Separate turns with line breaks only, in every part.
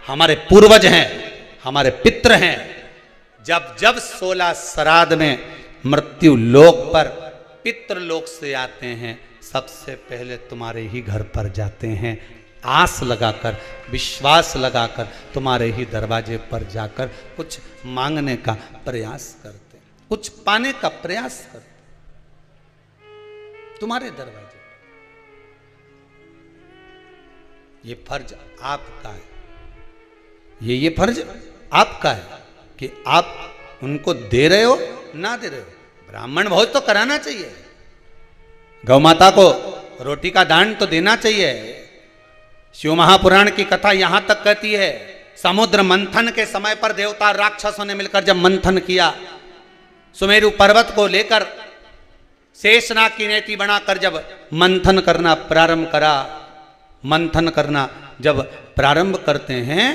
हमारे पूर्वज हैं, हमारे पितृ हैं। जब जब 16 श्राद्ध में मृत्यु लोक पर पितृलोक से आते हैं, सबसे पहले तुम्हारे ही घर पर जाते हैं। आस लगाकर, विश्वास लगाकर तुम्हारे ही दरवाजे पर जाकर कुछ मांगने का प्रयास करते, कुछ पाने का प्रयास करते तुम्हारे दरवाजे। ये फर्ज आपका है, ये फर्ज आपका है कि आप उनको दे रहे हो ना दे रहे हो। ब्राह्मण भोज तो कराना चाहिए, गौ माता को रोटी का दान तो देना चाहिए। शिव महापुराण की कथा यहां तक कहती है, समुद्र मंथन के समय पर देवता राक्षसों ने मिलकर जब मंथन किया, सुमेरु पर्वत को लेकर शेषनाग की नेति बनाकर जब मंथन करना प्रारंभ करा, मंथन करना जब प्रारंभ करते हैं,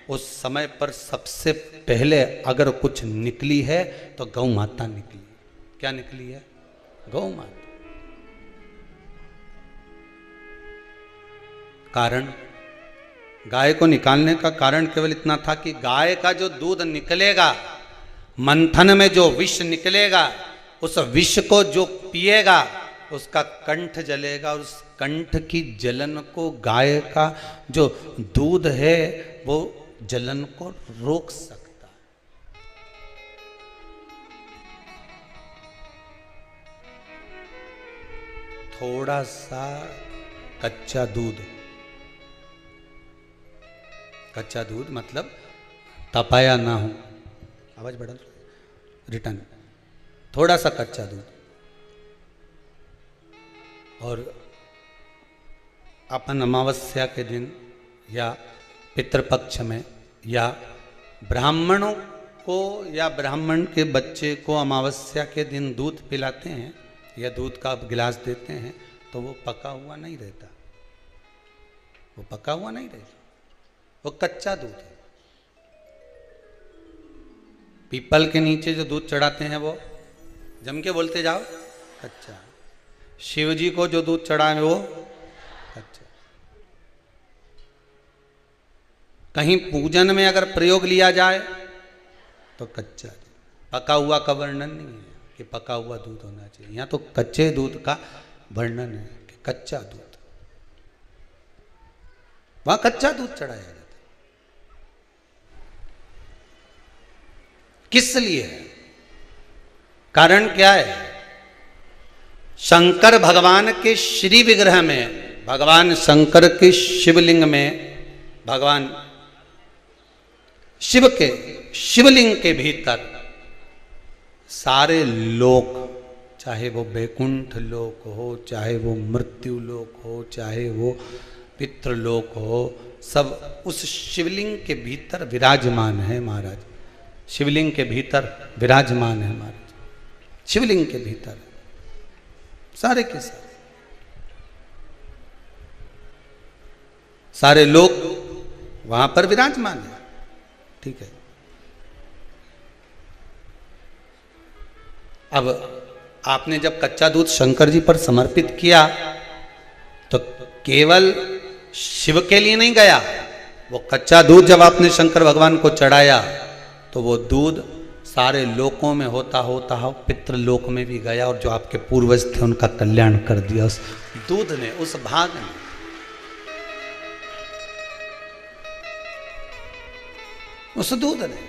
उस समय पर सबसे पहले अगर कुछ निकली है तो गौ माता निकली। क्या निकली है? गौ माता। कारण, गाय को निकालने का कारण केवल इतना था कि गाय का जो दूध निकलेगा, मंथन में जो विष निकलेगा, उस विष को जो पिएगा उसका कंठ जलेगा, और उस कंठ की जलन को गाय का जो दूध है वो जलन को रोक सकता है। थोड़ा सा कच्चा दूध, कच्चा दूध मतलब तपाया ना हो, आवाज बढ़ा रिटर्न, थोड़ा सा कच्चा दूध, और अपन अमावस्या के दिन या पितृपक्ष में या ब्राह्मणों को या ब्राह्मण के बच्चे को अमावस्या के दिन दूध पिलाते हैं या दूध का गिलास देते हैं, तो वो पका हुआ नहीं रहता, वो पका हुआ नहीं रहता, वो कच्चा दूध है। पीपल के नीचे जो दूध चढ़ाते हैं वो जम के बोलते जाओ कच्चा। शिव जी को जो दूध चढ़ा है वो कच्चा। कहीं पूजन में अगर प्रयोग लिया जाए तो कच्चा। पका हुआ का वर्णन नहीं है कि पका हुआ दूध होना चाहिए, यहाँ तो कच्चे दूध का वर्णन है कि कच्चा दूध, वहां कच्चा दूध चढ़ाया जाता है। किस लिए? कारण क्या है? शंकर भगवान के श्री विग्रह में, भगवान शंकर के शिवलिंग में, भगवान शिव के शिवलिंग के भीतर सारे लोक, चाहे वो बैकुंठ लोक हो, चाहे वो मृत्यु लोक हो, चाहे वो पितृलोक हो, सब उस शिवलिंग के भीतर विराजमान है महाराज। शिवलिंग के भीतर विराजमान है महाराज, शिवलिंग के भीतर सारे के सारे, सारे लोग वहां पर विराजमान है। ठीक है, अब आपने जब कच्चा दूध शंकर जी पर समर्पित किया तो केवल शिव के लिए नहीं गया, वो कच्चा दूध जब आपने शंकर भगवान को चढ़ाया तो वो दूध सारे लोकों में होता होता पितृलोक में भी गया, और जो आपके पूर्वज थे उनका कल्याण कर दिया उस दूध ने, उस भाग ने। उस दूध ने।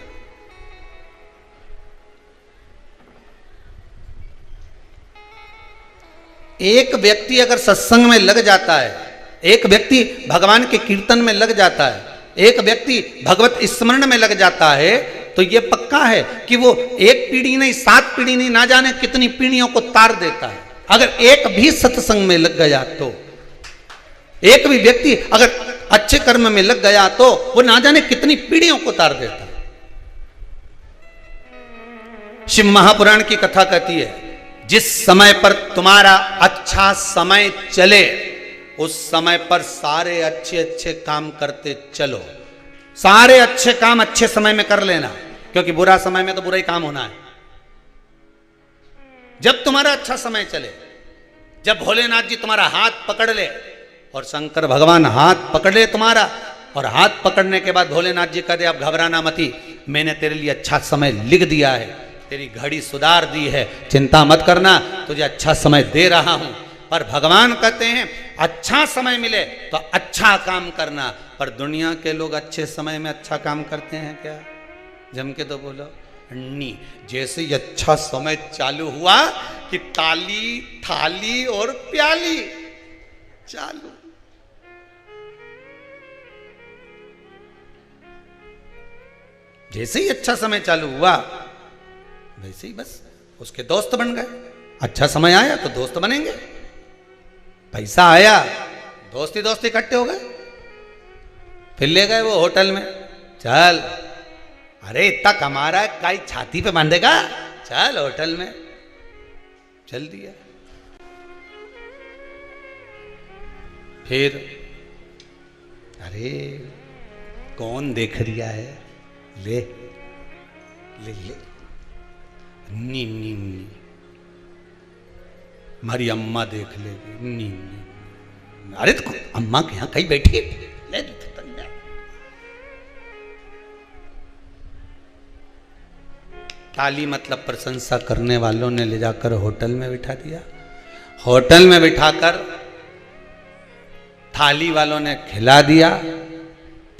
एक व्यक्ति अगर सत्संग में लग जाता है, एक व्यक्ति भगवान के कीर्तन में लग जाता है, एक व्यक्ति भगवत स्मरण में लग जाता है, तो ये पक्का है कि वो एक पीढ़ी नहीं, 7 पीढ़ी नहीं, ना जाने कितनी पीढ़ियों को तार देता है। अगर एक भी सत्संग में लग गया तो, एक भी व्यक्ति अगर अच्छे कर्म में लग गया तो वो ना जाने कितनी पीढ़ियों को तार देता है। शिव महापुराण की कथा कहती है, जिस समय पर तुम्हारा अच्छा समय चले उस समय पर सारे अच्छे अच्छे काम करते चलो। सारे अच्छे काम अच्छे समय में कर लेना, क्योंकि बुरा समय में तो बुरा ही काम होना है। जब तुम्हारा अच्छा समय चले, जब भोलेनाथ जी तुम्हारा हाथ पकड़ ले और शंकर भगवान हाथ पकड़ ले तुम्हारा और हाथ पकड़ने के बाद भोलेनाथ जी कहते अब घबराना मती, मैंने तेरे लिए अच्छा समय लिख दिया है, तेरी घड़ी सुधार दी है, चिंता मत करना, तुझे अच्छा समय दे रहा हूं। पर भगवान कहते हैं अच्छा समय मिले तो अच्छा काम करना। पर दुनिया के लोग अच्छे समय में अच्छा काम करते हैं क्या? जम के तो बोलो नहीं। जैसे ही अच्छा समय चालू हुआ कि ताली थाली और प्याली चालू। जैसे ही अच्छा समय चालू हुआ वैसे ही बस उसके दोस्त बन गए। अच्छा समय आया तो दोस्त बनेंगे, पैसा आया दोस्ती दोस्ती इकट्ठे हो गए, फिर ले गए वो होटल में। चल अरे इतना कमा रहा है, काई छाती पे बांधेगा, चल होटल में चल दिया। फिर अरे कौन देख रिया है, ले ले ले नी नी नी, हमारी अम्मा देख लेगी, नी नी। अरे तो अम्मा के यहां कहीं बैठी ले। ताली मतलब प्रशंसा करने वालों ने ले जाकर होटल में बिठा दिया। होटल में बिठाकर थाली वालों ने खिला दिया,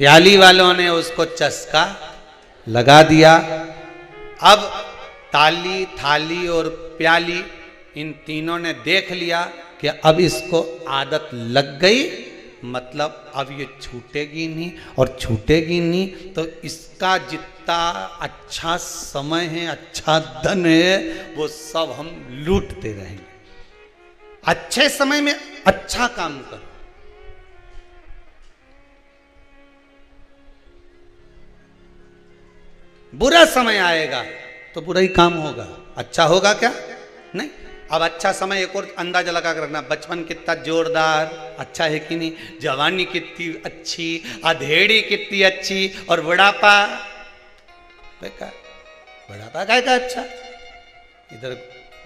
प्याली वालों ने उसको चस्का लगा दिया। अब ताली थाली और प्याली इन तीनों ने देख लिया कि अब इसको आदत लग गई, मतलब अब ये छूटेगी नहीं, और छूटेगी नहीं तो इसका जितना अच्छा समय है, अच्छा धन है, वो सब हम लूटते रहेंगे। अच्छे समय में अच्छा काम करो, बुरा समय आएगा तो बुरा ही काम होगा, अच्छा होगा क्या? नहीं। अब अच्छा समय एक और अंदाजा लगा कर रखना, बचपन कितना जोरदार अच्छा है कि नहीं, जवानी कितनी अच्छी, अधेड़ी कितनी अच्छी, और बुढ़ापा बेकार। बुढ़ापा काय का अच्छा, इधर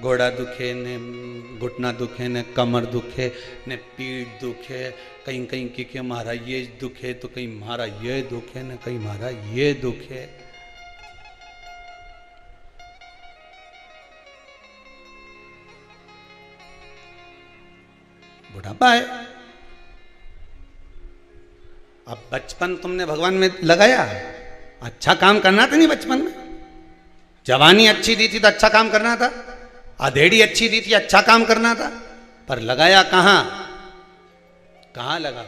घोड़ा दुखे ने, घुटना दुखे ने, कमर दुखे ने, पीठ दुखे, कहीं कहीं कि हमारा ये दुखे तो कहीं हमारा ये दुखे ने, कहीं हमारा ये दुखे। बुढ़ापा है। अब बचपन तुमने भगवान में लगाया, अच्छा काम करना था नहीं बचपन में, जवानी अच्छी दी थी तो अच्छा काम करना था, अधेड़ी अच्छी दी थी अच्छा काम करना था, पर लगाया कहां? कहां लगा?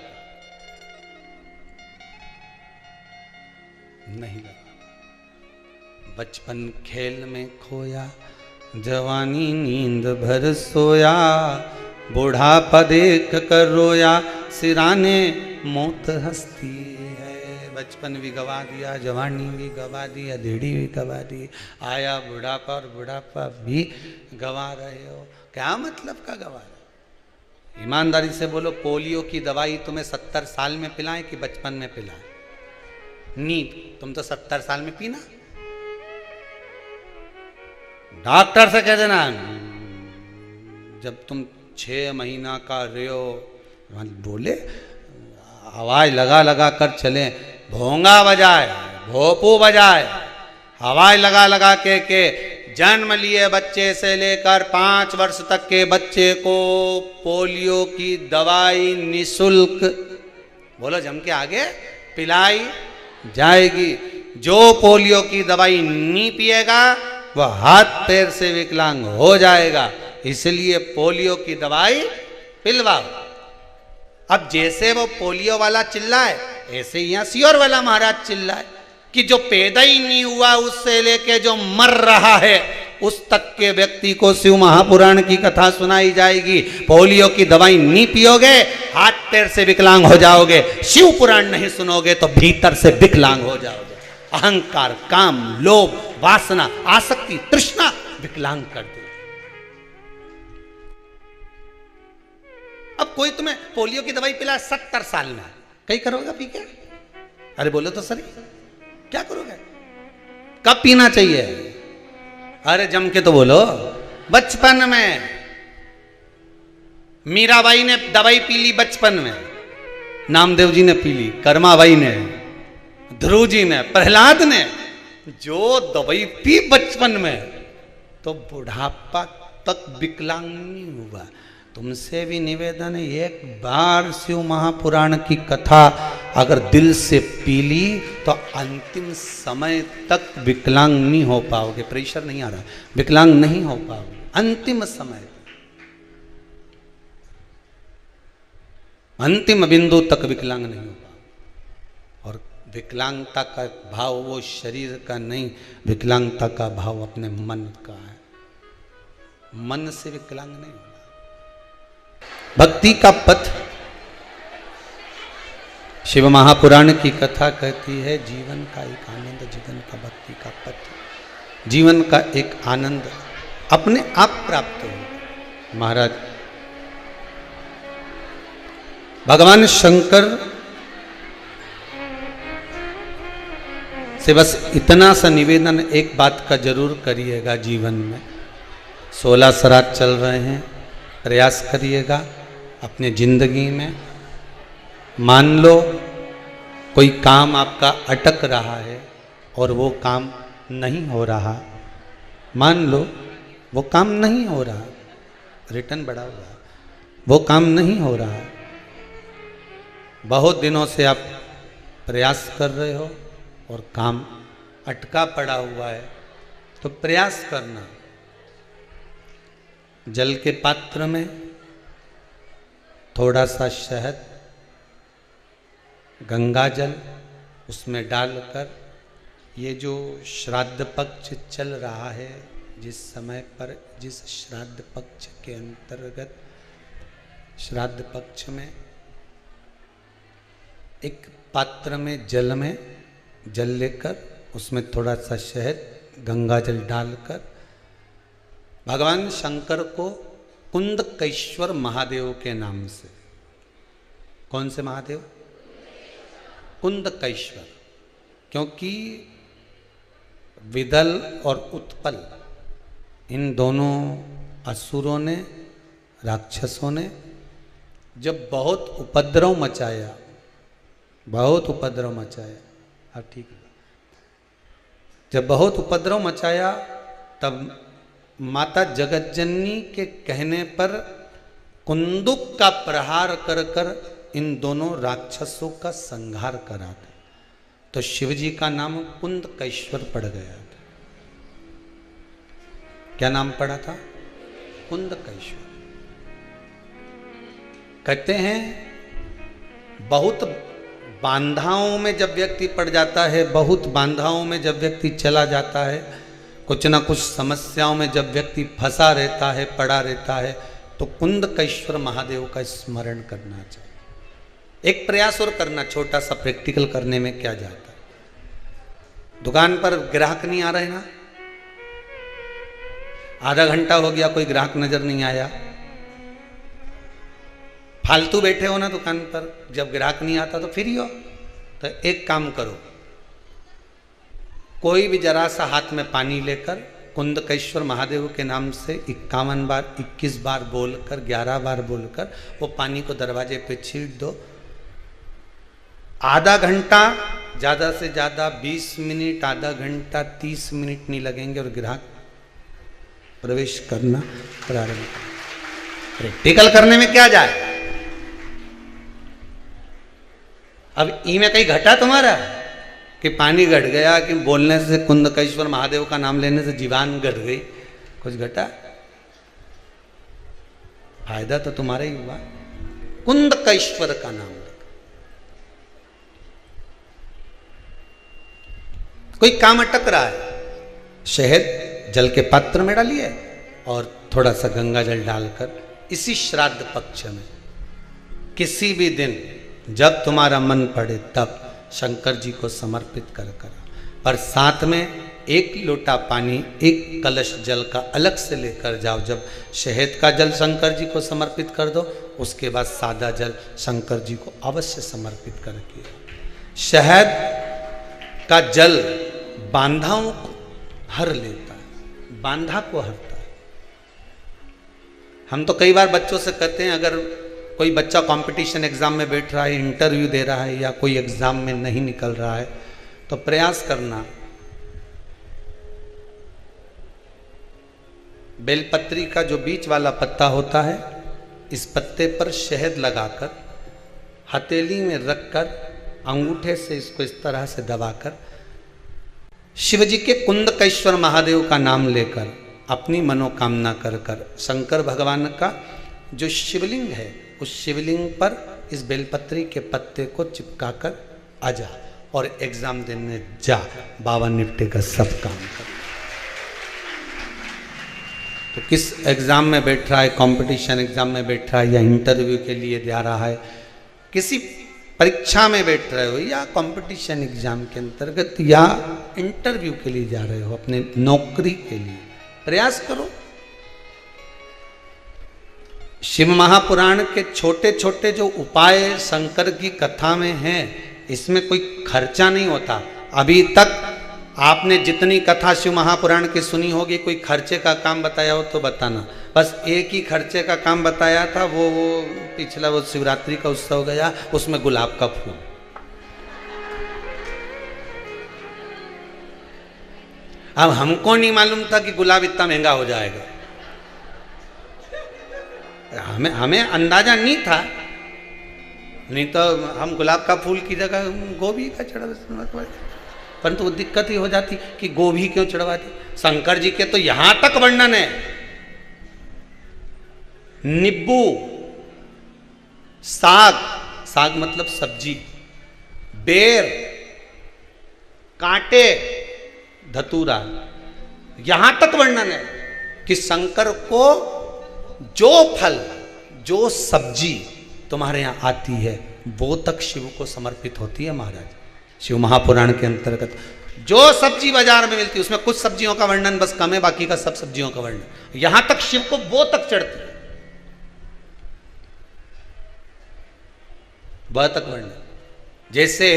नहीं लगा। बचपन खेल में खोया, जवानी नींद भर सोया, बुढ़ापा देख कर रोया, सिराने मौत हंसती है। बचपन भी गवा दिया, जवानी भी गवा दी, अधेड़ी भी गवा दी, आया बुढ़ापा और बुढ़ापा भी गवा रहे हो। क्या मतलब का गवा रहे हो? ईमानदारी से बोलो, पोलियो की दवाई तुम्हें 70 साल में पिलाएं कि बचपन में पिलाएं? नींद तुम तो 70 साल में पीना। डॉक्टर से कह देना जब तुम 6 महीना का रहो, बोले आवाज लगा लगा कर चले, भोंगा बजाए, भोपू बजाए, आवाज लगा लगा के जन्म लिए बच्चे से लेकर 5 वर्ष तक के बच्चे को पोलियो की दवाई निशुल्क, बोलो जम के आगे, पिलाई जाएगी। जो पोलियो की दवाई नहीं पिएगा वह हाथ पैर से विकलांग हो जाएगा, इसलिए पोलियो की दवाई पिलवाओ। अब जैसे वो पोलियो वाला चिल्लाए, ऐसे ही यहां सियोर वाला महाराज चिल्लाए कि जो पैदा ही नहीं हुआ उससे लेके जो मर रहा है उस तक के व्यक्ति को शिव महापुराण की कथा सुनाई जाएगी। पोलियो की दवाई नहीं पियोगे हाथ पैर से विकलांग हो जाओगे, शिव पुराण नहीं सुनोगे तो भीतर से विकलांग हो जाओगे। अहंकार, काम, लोभ, वासना, आसक्ति, तृष्णा विकलांग कर दे। अब कोई तुम्हें पोलियो की दवाई पिला 70 साल में, कहीं करोगे पी के? अरे बोलो तो सही, क्या करोगे? कब पीना चाहिए? अरे जम के तो बोलो। बचपन में मीराबाई ने दवाई पी ली बचपन में, नामदेव जी ने पी ली, कर्माबाई ने, ध्रुव जी ने, प्रहलाद ने, जो दवाई पी बचपन में तो बुढ़ापा तक विकलांग नहीं हुआ। तुमसे भी निवेदन है, एक बार शिव महापुराण की कथा अगर दिल से पी ली तो अंतिम समय तक विकलांग नहीं हो पाओगे। प्रेशर नहीं आ रहा, विकलांग नहीं हो पाओगे अंतिम समय, अंतिम बिंदु तक विकलांग नहीं हो पाओगे। और विकलांगता का भाव वो शरीर का नहीं, विकलांगता का भाव अपने मन का है। मन से विकलांग नहीं होना। भक्ति का पथ, शिव महापुराण की कथा कहती है जीवन का एक आनंद, जीवन का भक्ति का पथ, जीवन का एक आनंद अपने आप प्राप्त हो। महाराज भगवान शंकर से बस इतना सा निवेदन, एक बात का जरूर करिएगा जीवन में। 16 श्राद्ध चल रहे हैं, प्रयास करिएगा अपने जिंदगी में। मान लो कोई काम आपका अटक रहा है और वो काम नहीं हो रहा, मान लो वो काम नहीं हो रहा, रिटर्न बढ़ा हुआ है, वो काम नहीं हो रहा, बहुत दिनों से आप प्रयास कर रहे हो और काम अटका पड़ा हुआ है, तो प्रयास करना, जल के पात्र में थोड़ा सा शहद, गंगा जल उसमें डालकर, ये जो श्राद्ध पक्ष चल रहा है, जिस समय पर, जिस श्राद्ध पक्ष के अंतर्गत, श्राद्ध पक्ष में एक पात्र में जल लेकर उसमें थोड़ा सा शहद, गंगा जल डालकर भगवान शंकर को कुंदकेश्वर महादेव के नाम से, कौन से महादेव? कुंदकेश्वर, क्योंकि विदल और उत्पल इन दोनों असुरों ने, राक्षसों ने जब बहुत उपद्रव मचाया, बहुत उपद्रव मचाया, हाँ ठीक है, जब बहुत उपद्रव मचाया तब माता जगतजननी के कहने पर कुंदुक का प्रहार कर कर इन दोनों राक्षसों का संहार करा था। तो शिवजी का नाम कुंदकेश्वर पड़ गया था। क्या नाम पड़ा था? कुंदकेश्वर। कहते हैं बहुत बांधाओं में जब व्यक्ति पड़ जाता है, बहुत बांधाओं में जब व्यक्ति चला जाता है, कुछ ना कुछ समस्याओं में जब व्यक्ति फंसा रहता है, पड़ा रहता है, तो कुंदकेश्वर महादेव का स्मरण करना चाहिए। एक प्रयास और करना, छोटा सा प्रैक्टिकल करने में क्या जाता है। दुकान पर ग्राहक नहीं आ रहे ना, आधा घंटा हो गया कोई ग्राहक नजर नहीं आया, फालतू बैठे हो ना दुकान पर, जब ग्राहक नहीं आता तो फ्री हो, तो एक काम करो, कोई भी जरा सा हाथ में पानी लेकर कुंदकेश्वर महादेव के नाम से 51 बार, 21 बार बोलकर, 11 बार बोलकर वो पानी को दरवाजे पे छीट दो। आधा घंटा, ज़्यादा से ज़्यादा 20 मिनट, आधा घंटा 30 मिनट नहीं लगेंगे और ग्राहक प्रवेश करना प्रारंभ। प्रैक्टिकल करने में क्या जाए। अब ई में कहीं घटा तुम्हारा कि पानी घट गया, कि बोलने से, कुंदकेश्वर महादेव का नाम लेने से जीवान घट गई, कुछ घटा? फायदा तो तुम्हारा ही हुआ। कुंदकेश्वर का नाम लेकर कोई काम अटक रहा है, शहद जल के पात्र में डालिए और थोड़ा सा गंगा जल डालकर इसी श्राद्ध पक्ष में किसी भी दिन जब तुम्हारा मन पड़े तब शंकर जी को समर्पित कर, पर साथ में एक लोटा पानी, एक कलश जल का अलग से लेकर जाओ। जब शहद का जल शंकर जी को समर्पित कर दो, उसके बाद सादा जल शंकर जी को अवश्य समर्पित करके। शहद का जल बांधाओं को हर लेता है, बांधा को हरता है। हम तो कई बार बच्चों से कहते हैं, अगर कोई बच्चा कंपटीशन एग्जाम में बैठ रहा है, इंटरव्यू दे रहा है, या कोई एग्जाम में नहीं निकल रहा है, तो प्रयास करना बेलपत्री का जो बीच वाला पत्ता होता है, इस पत्ते पर शहद लगाकर हथेली में रखकर अंगूठे से इसको इस तरह से दबाकर शिवजी के कुंदकेश्वर महादेव का नाम लेकर अपनी मनोकामना कर कर शंकर भगवान का जो शिवलिंग है उस शिवलिंग पर इस बेलपत्री के पत्ते को चिपकाकर आ जा और एग्जाम देने जा, बाबा निपटेगा सब काम कर। तो किस एग्जाम में बैठ रहा है, कंपटीशन एग्जाम में बैठ रहा है, या इंटरव्यू के लिए जा रहा है, किसी परीक्षा में बैठ रहे हो, या कंपटीशन एग्जाम के अंतर्गत, या इंटरव्यू के लिए जा रहे हो, अपने नौकरी के लिए प्रयास करो। शिव महापुराण के छोटे छोटे जो उपाय शंकर की कथा में हैं, इसमें कोई खर्चा नहीं होता। अभी तक आपने जितनी कथा शिव महापुराण की सुनी होगी, कोई खर्चे का काम बताया हो तो बताना। बस एक ही खर्चे का काम बताया था, वो पिछला वो शिवरात्रि का उत्सव गया, उसमें गुलाब का फूल। अब हमको नहीं मालूम था कि गुलाब इतना महंगा हो जाएगा, हमें अंदाजा नहीं था, नहीं तो हम गुलाब का फूल की जगह गोभी का चढ़ा, परंतु वो दिक्कत ही हो जाती कि गोभी क्यों चढ़वा दी। शंकर जी के तो यहां तक वर्णन है, नींबू, साग, साग मतलब सब्जी, बेर, कांटे, धतूरा, यहां तक वर्णन है कि शंकर को जो फल, जो सब्जी तुम्हारे यहां आती है वो तक शिव को समर्पित होती है। महाराज शिव महापुराण के अंतर्गत जो सब्जी बाजार में मिलती है, उसमें कुछ सब्जियों का वर्णन बस कम है, बाकी का सब सब्जियों का वर्णन यहां तक शिव को वो तक चढ़ती है, वह तक वर्णन। जैसे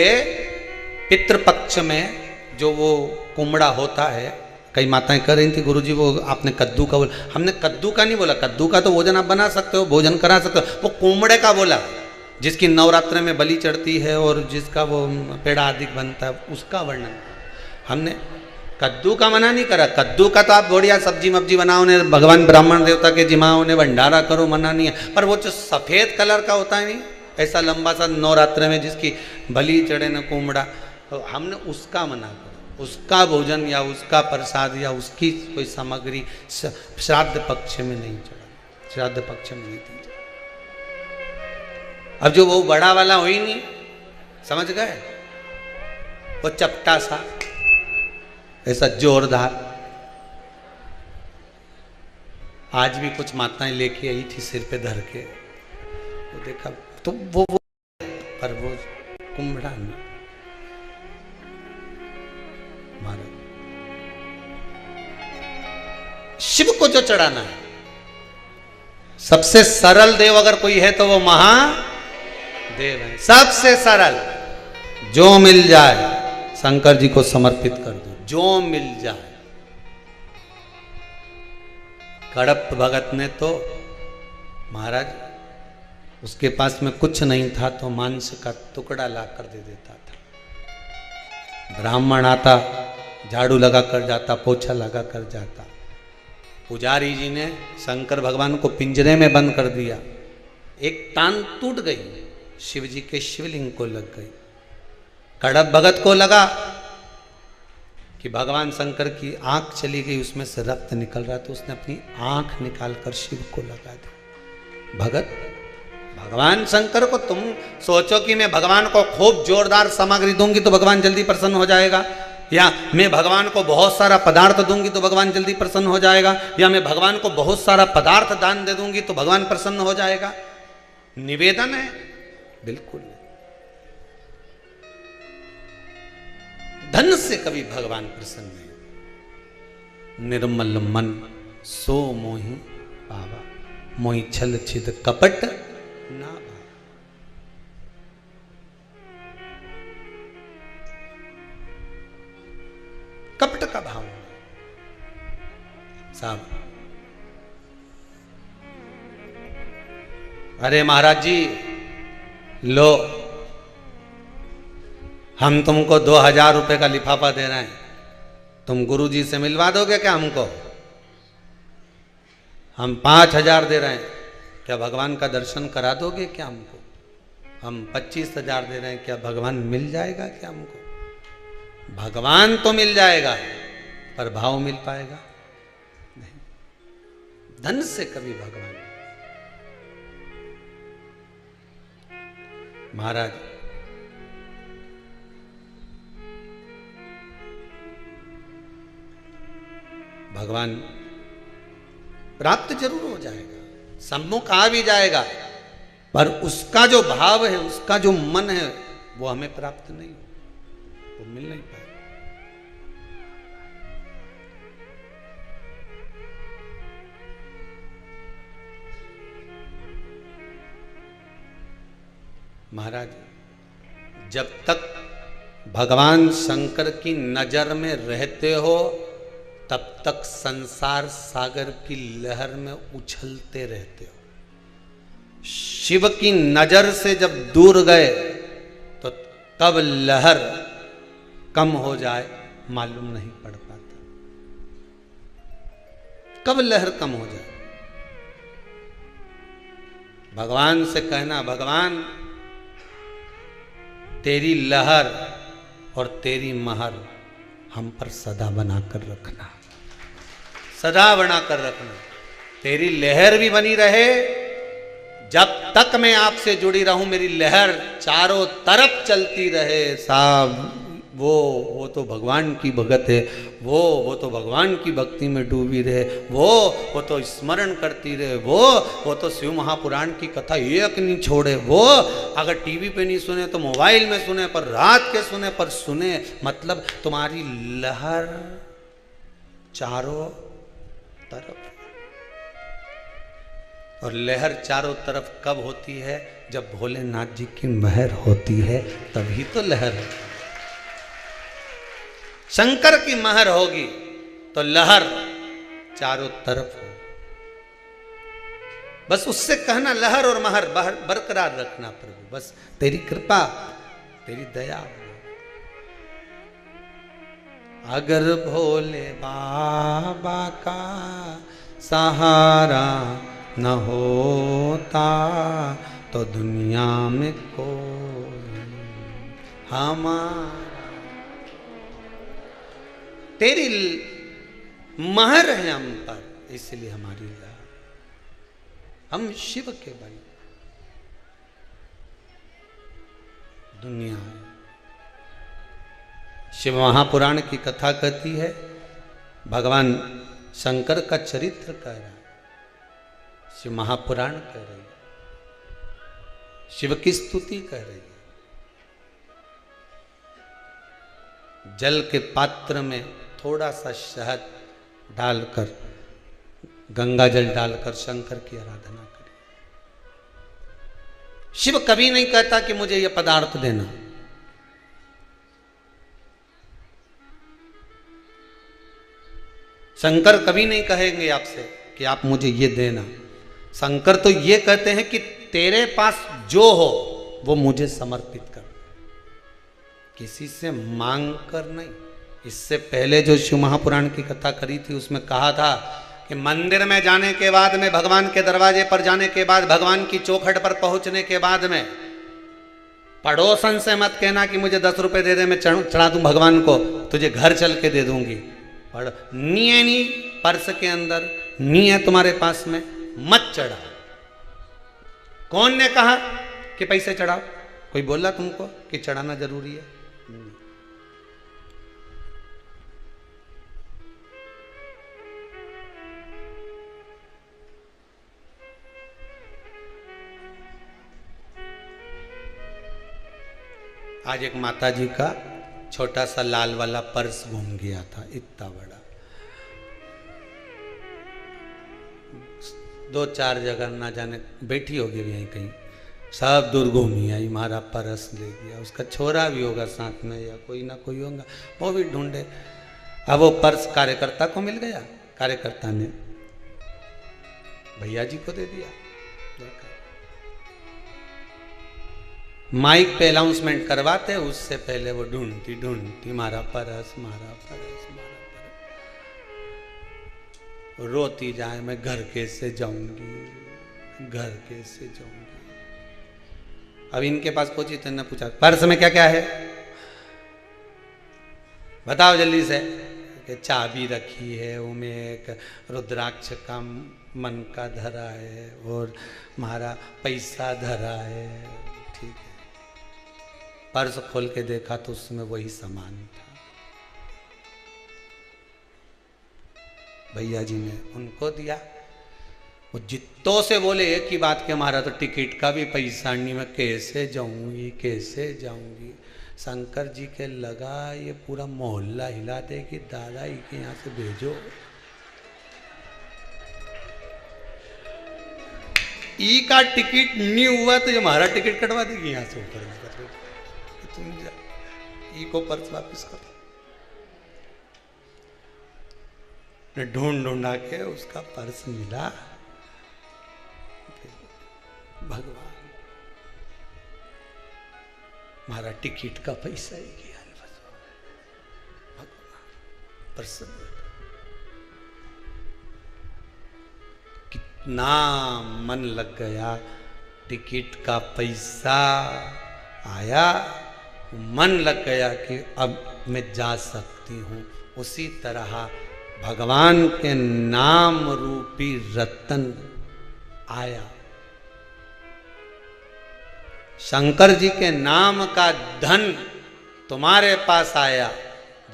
पितृपक्ष में जो वो कुमड़ा होता है, कई माताएं कह रही थी गुरुजी वो आपने कद्दू का बोला, हमने कद्दू का नहीं बोला, कद्दू का तो भोजन आप बना सकते हो, भोजन करा सकते हो, वो कुमड़े का बोला जिसकी नवरात्र में बलि चढ़ती है और जिसका वो पेड़ा आदि बनता है, उसका वर्णन। हमने कद्दू का मना नहीं करा, कद्दू का तो आप बढ़िया सब्जी मब्जी बनाओ ने, भगवान ब्राह्मण देवता के जिमाओ ने भंडारा करो, मना नहीं है। पर वो जो सफेद कलर का होता है नहीं, ऐसा लंबा सा नवरात्र में जिसकी बलि चढ़े न कुमड़ा, तो हमने उसका मना करो, उसका भोजन या उसका प्रसाद या उसकी कोई सामग्री श्राद्ध पक्ष में नहीं चढ़ा, श्राद्ध पक्ष में नहीं दी। अब जो वो बड़ा वाला हो ही नहीं, समझ गए, वो चपटा सा ऐसा जोरदार, आज भी कुछ माताएं लेके आई थी सिर पे धर के, वो देखा तो वो पर वो कुम्भड़ा नहीं। शिव को जो चढ़ाना है, सबसे सरल देव अगर कोई है तो वो महादेव है, सबसे सरल। जो मिल जाए शंकर जी को समर्पित कर दो, जो मिल जाए। कड़प भगत ने तो महाराज उसके पास में कुछ नहीं था तो मांस का टुकड़ा ला कर दे देता था। ब्राह्मण आता, झाड़ू लगा कर जाता, पोछा लगा कर जाता। पुजारी जी ने शंकर भगवान को पिंजरे में बंद कर दिया, एक टांग टूट गई, शिव जी के शिवलिंग को लग गई। कड़प भगत को लगा कि भगवान शंकर की आंख चली गई, उसमें से रक्त निकल रहा, तो उसने अपनी आंख निकालकर शिव को लगा दी। भगत, भगवान शंकर को तुम सोचो कि मैं भगवान को खूब जोरदार सामग्री दूंगी तो भगवान जल्दी प्रसन्न हो जाएगा, या मैं भगवान को बहुत सारा पदार्थ दूंगी तो भगवान जल्दी प्रसन्न हो जाएगा, या मैं भगवान को बहुत सारा पदार्थ दान दे दूंगी तो भगवान प्रसन्न हो जाएगा। निवेदन है, बिल्कुल नहीं। धन से कभी भगवान प्रसन्न नहीं। निर्मल मन सो मोहि पावा, मोहि छल छिद कपट ना भावा। कपट का भाव साहब, अरे महाराज जी लो, हम तुमको 2000 रुपए का लिफाफा दे रहे हैं, तुम गुरु जी से मिलवा दोगे क्या हमको? हम 5000 दे रहे हैं, क्या भगवान का दर्शन करा दोगे क्या हमको? हम 25,000 दे रहे हैं, क्या भगवान मिल जाएगा क्या हमको? भगवान तो मिल जाएगा, पर भाव मिल पाएगा नहीं। धन से कभी भगवान। महाराज भगवान प्राप्त जरूर हो जाएगा, सम्मुख आ भी जाएगा, पर उसका जो भाव है, उसका जो मन है, वो हमें प्राप्त नहीं, वो मिल नहीं पाएगा। महाराज जब तक भगवान शंकर की नजर में रहते हो, तब तक संसार सागर की लहर में उछलते रहते हो। शिव की नजर से जब दूर गए तो तब लहर कम हो जाए मालूम नहीं पड़ पाता। कब लहर कम हो जाए? भगवान से कहना, भगवान तेरी लहर और तेरी महर हम पर सदा बनाकर रखना, सदा बनाकर रखना। तेरी लहर भी बनी रहे, जब तक मैं आपसे जुड़ी रहूं मेरी लहर चारों तरफ चलती रहे। साहब वो तो भगवान की भगत है, वो तो भगवान की भक्ति में डूबी रहे, वो तो स्मरण करती रहे, वो तो शिव महापुराण की कथा एक नहीं छोड़े, वो अगर टीवी पे नहीं सुने तो मोबाइल में सुने, पर रात के सुने पर सुने। मतलब तुम्हारी लहर चारों तरफ। और लहर चारों तरफ कब होती है? जब भोलेनाथ जी की महर होती है, तभी तो लहर है। शंकर की महर होगी तो लहर चारों तरफ हो। बस उससे कहना लहर और महर बरकरार रखना प्रभु, बस तेरी कृपा तेरी दया। अगर भोले बाबा का सहारा न होता तो दुनिया में कोई हमारा। तेरी महर है हम पर, इसलिए हमारी लहर। हम शिव के बने दुनिया है। शिव महापुराण की कथा कहती है, भगवान शंकर का चरित्र कह रहा है, शिव महापुराण कह रही है, शिव की स्तुति कह रही है। जल के पात्र में थोड़ा सा शहद डालकर, गंगा जल डालकर शंकर की आराधना करें। शिव कभी नहीं कहता कि मुझे यह पदार्थ देना। शंकर कभी नहीं कहेंगे आपसे कि आप मुझे ये देना। शंकर तो ये कहते हैं कि तेरे पास जो हो वो मुझे समर्पित कर, किसी से मांग कर नहीं। इससे पहले जो शिव महापुराण की कथा करी थी, उसमें कहा था कि मंदिर में जाने के बाद में, भगवान के दरवाजे पर जाने के बाद, भगवान की चौखट पर पहुंचने के बाद में पड़ोसन से मत कहना कि मुझे 10 रुपए दे दे, मैं चढ़ा दूं भगवान को, तुझे घर चल के दे दूंगी। पढ़ नी पर्स के अंदर नी है तुम्हारे पास में, मत चढ़ा। कौन ने कहा कि पैसे चढ़ाओ? कोई बोला तुमको कि चढ़ाना जरूरी है? आज एक माता जी का छोटा सा लाल वाला पर्स घूम गया था, इतना बड़ा। 2-4 जगह ना जाने बैठी होगी यहीं कहीं, सब दूर घूमी आई, हमारा पर्स ले गया। उसका छोरा भी होगा साथ में, या कोई ना कोई होगा, वो भी ढूंढे। अब वो पर्स कार्यकर्ता को मिल गया, कार्यकर्ता ने भैया जी को दे दिया। माइक पे अनाउंसमेंट करवाते, उससे पहले वो ढूंढती ढूंढती मारा परस, मारा परस, मारा परस, रोती जाए मैं घर कैसे जाऊंगी, घर कैसे जाऊंगी। अब इनके पास पहुंची तो ने पूछा पर्स में क्या क्या है, बताओ जल्दी से। कि चाबी रखी है, उनमें एक रुद्राक्ष का मन का धरा है और हमारा पैसा धरा है। ठीक है, पर्स खोल के देखा तो उसमें वही सामान था। भैया जी ने उनको दिया। वो जित्तों से बोले एक ही बात के, हमारा तो टिकट का भी पैसा नहीं, मैं कैसे जाऊंगी, कैसे जाऊंगी। शंकर जी के लगा ये पूरा मोहल्ला हिला दे कि दादा ही के यहाँ से भेजो। ई का टिकट नहीं हुआ तो ये हमारा टिकट कटवा देगी यहाँ से ऊपर। तुम जा, ई को पर्स वापस करो। ढूंढ ढूंढा के उसका पर्स मिला। भगवान हमारा टिकट का पैसा ही गया। भगवान प्रसन्न, कितना मन लग गया। टिकट का पैसा आया, मन लग गया कि अब मैं जा सकती हूँ। उसी तरह भगवान के नाम रूपी रतन आया। शंकर जी के नाम का धन तुम्हारे पास आया।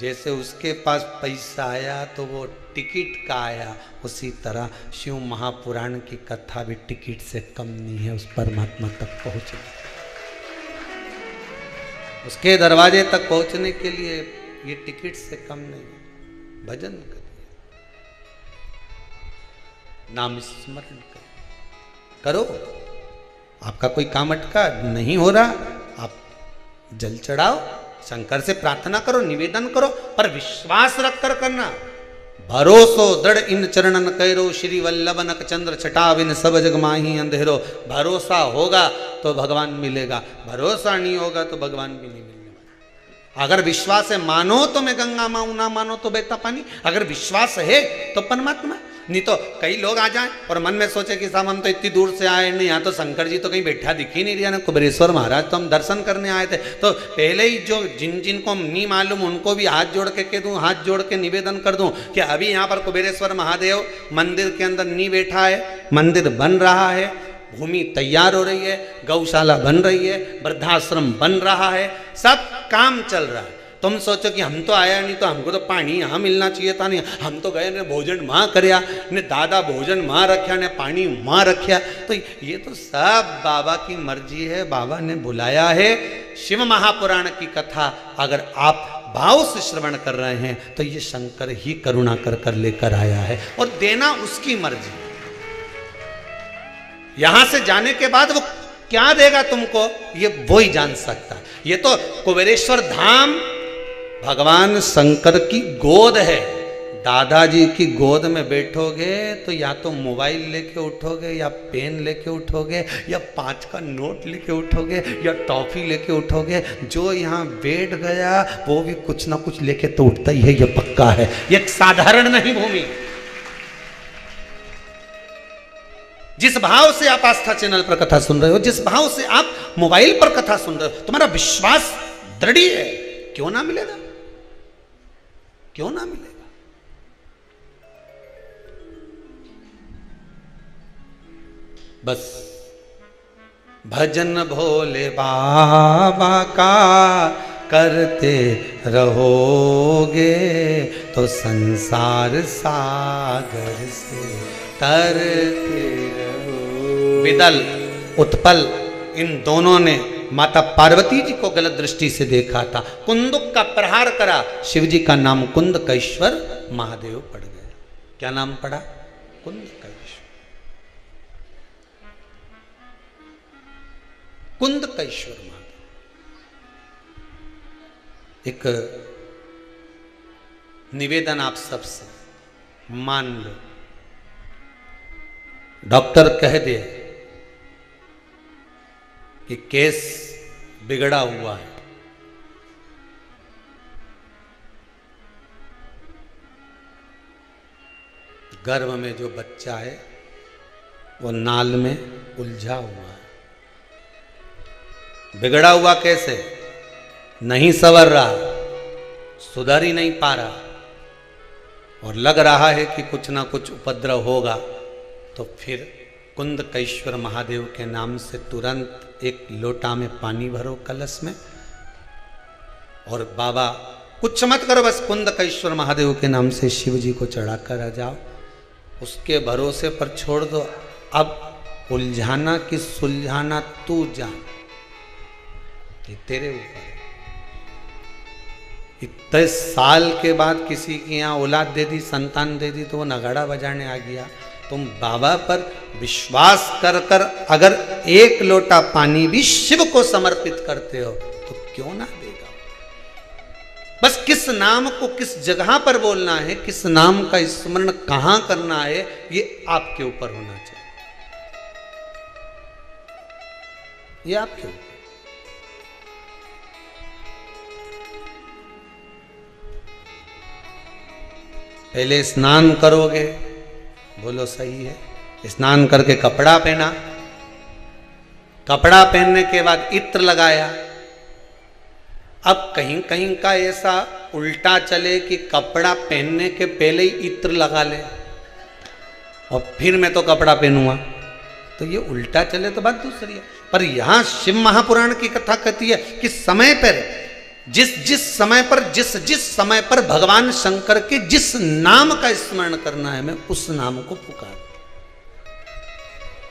जैसे उसके पास पैसा आया तो वो टिकट का आया, उसी तरह शिव महापुराण की कथा भी टिकट से कम नहीं है उस परमात्मा तक पहुंचने। उसके दरवाजे तक पहुंचने के लिए ये टिकट से कम नहीं है। भजन करिए, नाम स्मरण करो। आपका कोई काम अटका नहीं हो रहा, आप जल चढ़ाओ, शंकर से प्रार्थना करो, निवेदन करो, पर विश्वास रख कर करना। भरोसो दृढ़ इन चरणन कैरो, श्री वल्लभ नक चंद्र छटाविन सब जग माही अंधेरो। भरोसा होगा तो भगवान मिलेगा, भरोसा नहीं होगा तो भगवान भी नहीं मिलने वाला। अगर विश्वास है, मानो तो मैं गंगा माऊं, ना मानो तो बहता पानी। अगर विश्वास है तो परमात्मा। नहीं तो कई लोग आ जाएं और मन में सोचे कि साहब हम तो इतनी दूर से आए नहीं, यहाँ तो शंकर जी तो कहीं बैठा दिख ही नहीं रहा ना, कुबेरेश्वर महाराज तो हम दर्शन करने आए थे। तो पहले ही जो जिन को नहीं मालूम उनको भी हाथ जोड़ के कह दूं, हाथ जोड़ के निवेदन कर दूं कि अभी यहाँ पर कुबेरेश्वर महादेव मंदिर के अंदर नहीं बैठा है, मंदिर बन रहा है, भूमि तैयार हो रही है, गौशाला बन रही है, वृद्धाश्रम बन रहा है, सब काम चल रहा है। तुम सोचो कि हम तो आया नहीं तो हमको तो पानी यहाँ मिलना चाहिए था, नहीं हम तो गए ने भोजन माँ करया ने, दादा भोजन माँ रखा ने पानी माँ रखा। तो ये तो सब बाबा की मर्जी है, बाबा ने बुलाया है। शिव महापुराण की कथा अगर आप भाव से श्रवण कर रहे हैं तो ये शंकर ही करुणा कर कर लेकर आया है और देना उसकी मर्जी। यहां से जाने के बाद वो क्या देगा तुमको ये वो ही जान सकता है। ये तो कुबेरेश्वर धाम भगवान शंकर की गोद है। दादाजी की गोद में बैठोगे तो या तो मोबाइल लेके उठोगे, या पेन लेके उठोगे, या 5 का नोट लेके उठोगे, या टॉफी लेके उठोगे। जो यहाँ बैठ गया वो भी कुछ ना कुछ लेके तो उठता ही है, ये पक्का है। ये साधारण नहीं भूमि। जिस भाव से आप आस्था चैनल पर कथा सुन रहे हो, जिस भाव से आप मोबाइल पर कथा सुन रहे हो, तुम्हारा विश्वास दृढ़ है, क्यों ना मिलेगा, क्यों ना मिलेगा। बस भजन भोले बाबा का करते रहोगे तो संसार सागर से तरते रहो। विदल उत्पल इन दोनों ने माता पार्वती जी को गलत दृष्टि से देखा था, कुंदुक का प्रहार करा, शिव जी का नाम कुंदकेश्वर महादेव पड़ गया। क्या नाम पड़ा? कुंदकेश्वर। कुंदकेश्वर महादेव। एक निवेदन आप सबसे, मान लो डॉक्टर कह दे कि केस बिगड़ा हुआ है। गर्भ में जो बच्चा है वो नाल में उलझा हुआ है। बिगड़ा हुआ कैसे? नहीं संवर रहा, सुधर ही नहीं पा रहा, और लग रहा है कि कुछ ना कुछ उपद्रव होगा। तो फिर कुंदकेश्वर महादेव के नाम से तुरंत एक लोटा में पानी भरो कलश में, और बाबा कुछ मत करो, बस कुंदकेश्वर महादेव के नाम से शिव जी को चढ़ाकर आ जाओ, उसके भरोसे पर छोड़ दो। अब उलझाना कि सुलझाना तू जान, ये तेरे ऊपर है। इतने साल के बाद किसी की यहाँ औलाद दे दी, संतान दे दी, तो वो नगाड़ा बजाने आ गया। तुम बाबा पर विश्वास कर कर अगर एक लोटा पानी भी शिव को समर्पित करते हो तो क्यों ना देगा। बस किस नाम को किस जगह पर बोलना है, किस नाम का स्मरण कहां करना है, ये आपके ऊपर होना चाहिए। ये आपके ऊपर। पहले स्नान करोगे, बोलो सही है, स्नान करके कपड़ा पहना, कपड़ा पहनने के बाद इत्र लगाया। अब कहीं कहीं का ऐसा उल्टा चले कि कपड़ा पहनने के पहले ही इत्र लगा ले और फिर मैं तो कपड़ा पहनूंगा, तो ये उल्टा चले तो बात दूसरी है। पर यहां शिव महापुराण की कथा कहती है कि समय पर जिस समय पर भगवान शंकर के जिस नाम का स्मरण करना है, मैं उस नाम को पुकार।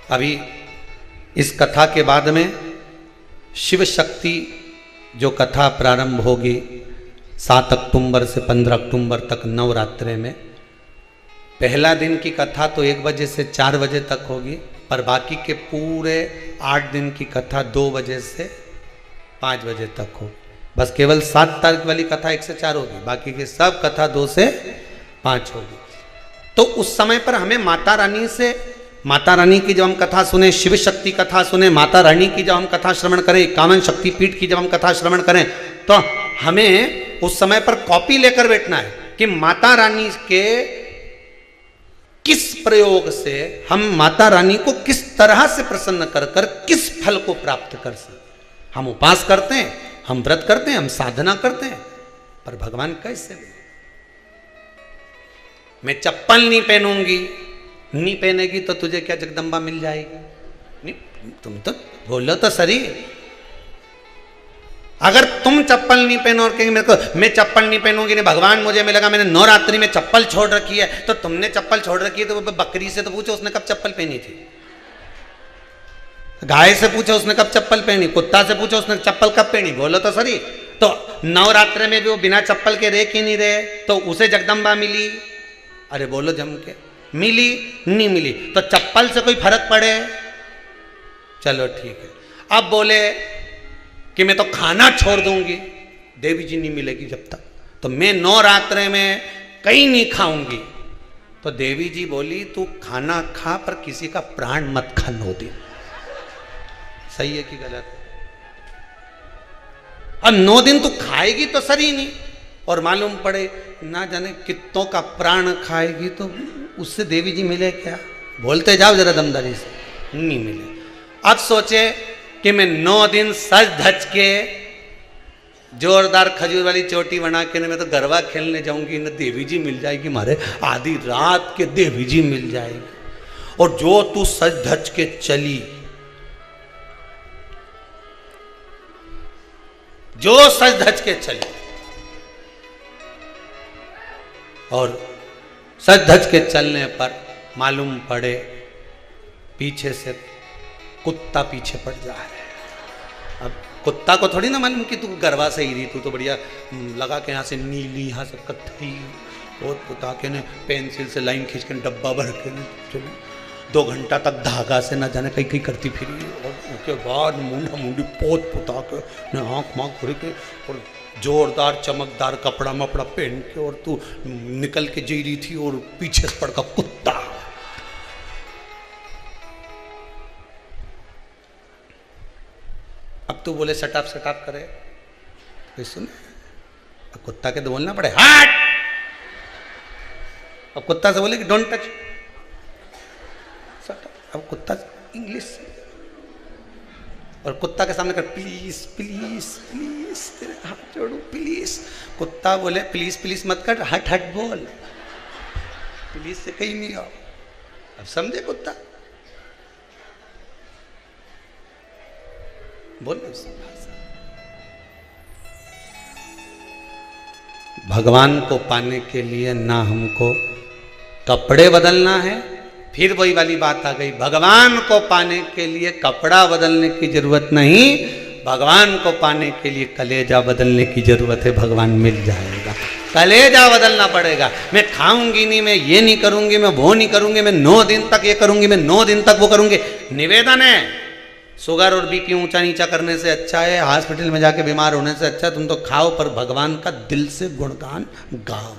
अभी इस कथा के बाद में शिव शक्ति जो कथा प्रारंभ होगी 7 अक्टूबर से 15 अक्टूबर तक नवरात्रे में। पहला दिन की कथा तो 1 बजे से 4 बजे तक होगी, पर बाकी के पूरे 8 दिन की कथा 2 बजे से 5 बजे तक होगी। बस केवल 7 तारीख वाली कथा 1 से 4 होगी, बाकी की सब कथा 2 से 5 होगी। तो उस समय पर हमें माता रानी की जब हम कथा सुने, शिव शक्ति कथा सुने, माता रानी की जब हम कथा श्रवण करें, 51 शक्तिपीठ की जब हम कथा श्रवण करें, तो हमें उस समय पर कॉपी लेकर बैठना है कि माता रानी के किस प्रयोग से हम माता रानी को किस तरह से प्रसन्न कर कर किस फल को प्राप्त कर सकते। हम उपास करते हैं, हम व्रत करते हैं, हम साधना करते हैं, पर भगवान कैसे? मैं चप्पल नहीं पहनूंगी, नहीं पहनेगी तो तुझे क्या जगदम्बा मिल जाएगी? नहीं, तुम तो बोलो तो सही। अगर तुम चप्पल नहीं पहनो और कहेंगे मेरे को मैं चप्पल नहीं पहनूंगी, नहीं भगवान मुझे मिलेगा, मैंने नवरात्रि में चप्पल छोड़ रखी है, तो तुमने चप्पल छोड़ रखी है तो बकरी से तो पूछो उसने कब चप्पल पहनी थी, गाय से पूछो उसने कब चप्पल पहनी, कुत्ता से पूछो उसने चप्पल कब पहनी, बोलो तो सही। तो नवरात्रि में भी वो बिना चप्पल के रह क्यों नहीं रहे, तो उसे जगदम्बा मिली? अरे बोलो जम के, मिली नहीं मिली तो चप्पल से कोई फर्क पड़े? चलो ठीक है। अब बोले कि मैं तो खाना छोड़ दूंगी, देवी जी नहीं मिलेगी जब तक, तो मैं नवरात्रि में कहीं नहीं खाऊंगी, तो देवी जी बोली तू खाना खा पर किसी का प्राण मत खा 9 दिन। सही है कि गलत? अब 9 दिन तू खाएगी तो सही नहीं, और मालूम पड़े ना जाने कितनों का प्राण खाएगी तो उससे देवी जी मिले क्या? बोलते जाओ जरा दमदारी से, नहीं मिले। अब सोचे कि मैं 9 दिन सज धज के जोरदार खजूर वाली चोटी बना के मैं तो गरबा खेलने जाऊंगी, न देवी जी मिल जाएगी, मारे आधी रात के देवी जी मिल जाएगी। और जो तू सज धज के चली, जो सज धज के चली और सज धज के चलने पर मालूम पड़े पीछे से कुत्ता पीछे पड़ जा रहा है। अब कुत्ता को थोड़ी ना मालूम कि तू गरबा से ही रही, तू तो बढ़िया लगा के यहाँ से नीली, यहाँ से कत्थई, और कुत्ता के ने पेंसिल से लाइन खींच के डब्बा भर के चलो 2 घंटा तक धागा से न जाने कहीं कहीं करती फिरी, और उसके बाद मुंडा मुंडी पोत पुता के आँख माँख भर के और जोरदार चमकदार कपड़ा मपड़ा पहन के, और तू निकल के जी रही थी और पीछे से पड़का कुत्ता। अब तू बोले सटाप करे, कोई सुने? कुत्ता के तो बोलना पड़े हट, अब कुत्ता से बोले कि डोंट टच, अब कुत्ता इंग्लिश, और कुत्ता के सामने कर प्लीज प्लीज प्लीज, तेरे हाथ जोड़ू प्लीज। कुत्ता बोले प्लीज प्लीज मत कर, हट हट बोल, प्लीज से कहीं नहीं आओ। अब समझे कुत्ता? बोले उससे भाषा। भगवान को पाने के लिए ना हमको कपड़े बदलना है, फिर वही वाली बात आ गई, भगवान को पाने के लिए कपड़ा बदलने की जरूरत नहीं, भगवान को पाने के लिए कलेजा बदलने की जरूरत है। भगवान मिल जाएगा, कलेजा बदलना पड़ेगा। मैं खाऊंगी नहीं, मैं ये नहीं करूंगी, मैं वो नहीं करूंगी, मैं 9 दिन तक ये करूंगी, मैं 9 दिन तक वो करूंगी। निवेदन है, शुगर और बीपी ऊंचा नीचा करने से अच्छा है, हॉस्पिटल में जाके बीमार होने से अच्छा तुम तो खाओ, पर भगवान का दिल से गुणगान गाओ।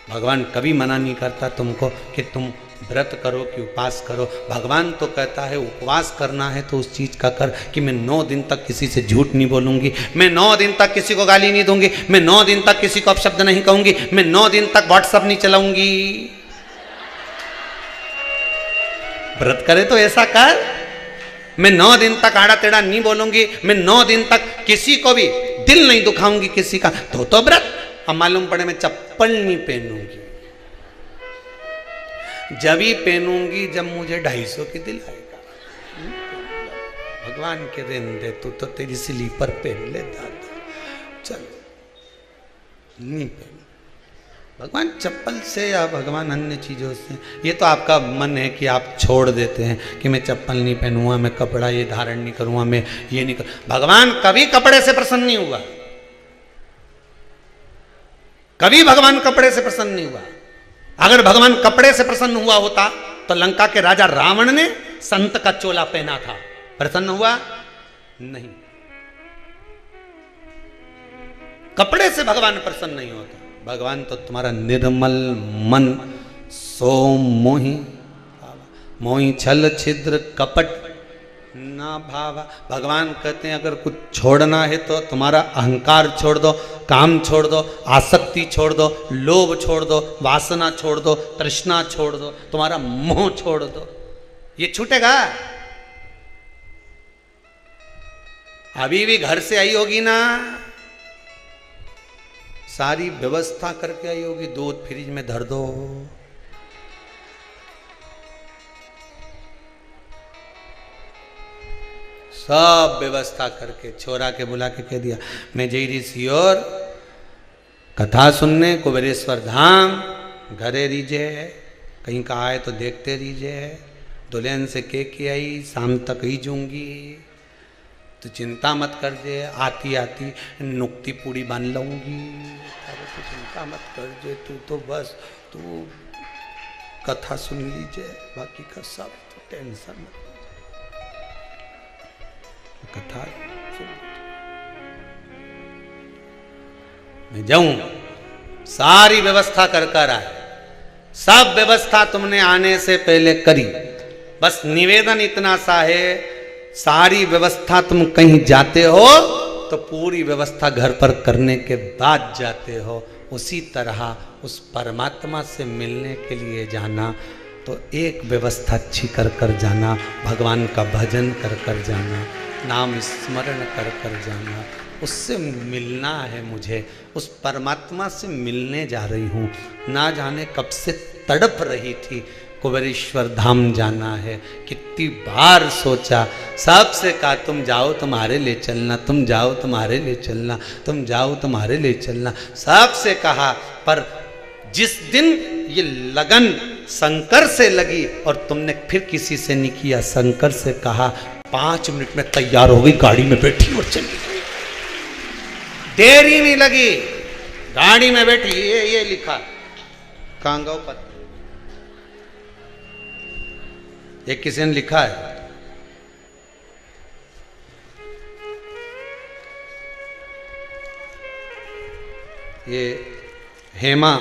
भगवान कभी मना नहीं करता तुमको कि तुम व्रत करो कि उपवास करो। भगवान तो कहता है उपवास करना है तो उस चीज का कर कि मैं 9 दिन तक किसी से झूठ नहीं बोलूंगी, मैं 9 दिन तक किसी को गाली नहीं दूंगी, मैं 9 दिन तक किसी को अपशब्द नहीं कहूंगी, मैं 9 दिन तक व्हाट्सएप नहीं चलाऊंगी। व्रत करे तो ऐसा कर, मैं 9 दिन तक आड़ा टेढ़ा नहीं बोलूंगी, मैं 9 दिन तक किसी को भी दिल नहीं दुखाऊंगी किसी का, तो व्रत। अब मालूम पड़े मैं चप्पल नहीं पहनूंगी, जब ही पहनूंगी जब मुझे 250 की दिलाएगा। भगवान के रहने तू तो तेरी स्लीपर पहन ले दादा, चल नहीं पहन। भगवान चप्पल से या भगवान अन्य चीजों से, ये तो आपका मन है कि आप छोड़ देते हैं कि मैं चप्पल नहीं पहनूंगा, मैं कपड़ा ये धारण नहीं करूंगा, मैं ये नहीं कर। भगवान कभी कपड़े से प्रसन्न नहीं हुआ, कभी भगवान कपड़े से प्रसन्न नहीं हुआ। अगर भगवान कपड़े से प्रसन्न हुआ होता तो लंका के राजा रावण ने संत का चोला पहना था, प्रसन्न हुआ नहीं। कपड़े से भगवान प्रसन्न नहीं होता। भगवान तो तुम्हारा निर्मल मन सो मोहि मोहि छल छिद्र कपट ना भावा। भगवान कहते हैं अगर कुछ छोड़ना है तो तुम्हारा अहंकार छोड़ दो, काम छोड़ दो, आसक्ति छोड़ दो, लोभ छोड़ दो, वासना छोड़ दो, तृष्णा छोड़ दो, तुम्हारा मोह छोड़ दो, ये छूटेगा। अभी भी घर से आई होगी ना, सारी व्यवस्था करके आई होगी, दूध फ्रिज में धर दो, सब व्यवस्था करके छोरा के बुला के कह दिया मैं जई रही सी और कथा सुनने कुबेरेश्वर धाम, घरे रीजे कहीं का आए तो देखते रीजे, दुल्हन से के आई शाम तक ही जूंगी, तो चिंता मत कर जे, आती आती नुक्ति पूरी बांध लूंगी, अरे तो चिंता मत कर जे, तू तो बस तू कथा सुन लीजिए, बाकी का सब तो टेंशन मत, कथा सुन। मैं जाऊं, सारी व्यवस्था कर आए, सब व्यवस्था तुमने आने से पहले करी, बस निवेदन इतना सा है, सारी व्यवस्था तुम कहीं जाते हो तो पूरी व्यवस्था घर पर करने के बाद जाते हो। उसी तरह उस परमात्मा से मिलने के लिए जाना तो एक व्यवस्था अच्छी कर जाना, भगवान का भजन कर जाना, नाम स्मरण कर जाना, उससे मिलना है मुझे, उस परमात्मा से मिलने जा रही हूँ। ना जाने कब से तड़प रही थी, कुबेरेश्वर धाम जाना है, कितनी बार सोचा, सबसे कहा तुम जाओ तुम्हारे ले चलना, तुम जाओ तुम्हारे ले चलना, तुम जाओ तुम्हारे ले चलना, सबसे कहा, पर जिस दिन ये लगन शंकर से लगी और तुमने फिर किसी से नहीं किया, शंकर से कहा 5 मिनट में तैयार हो गई, गाड़ी में बैठी और चली गई, देरी नहीं लगी, गाड़ी में बैठी, ये लिखा कांगो पत्र, ये किसी ने लिखा है, ये हेमा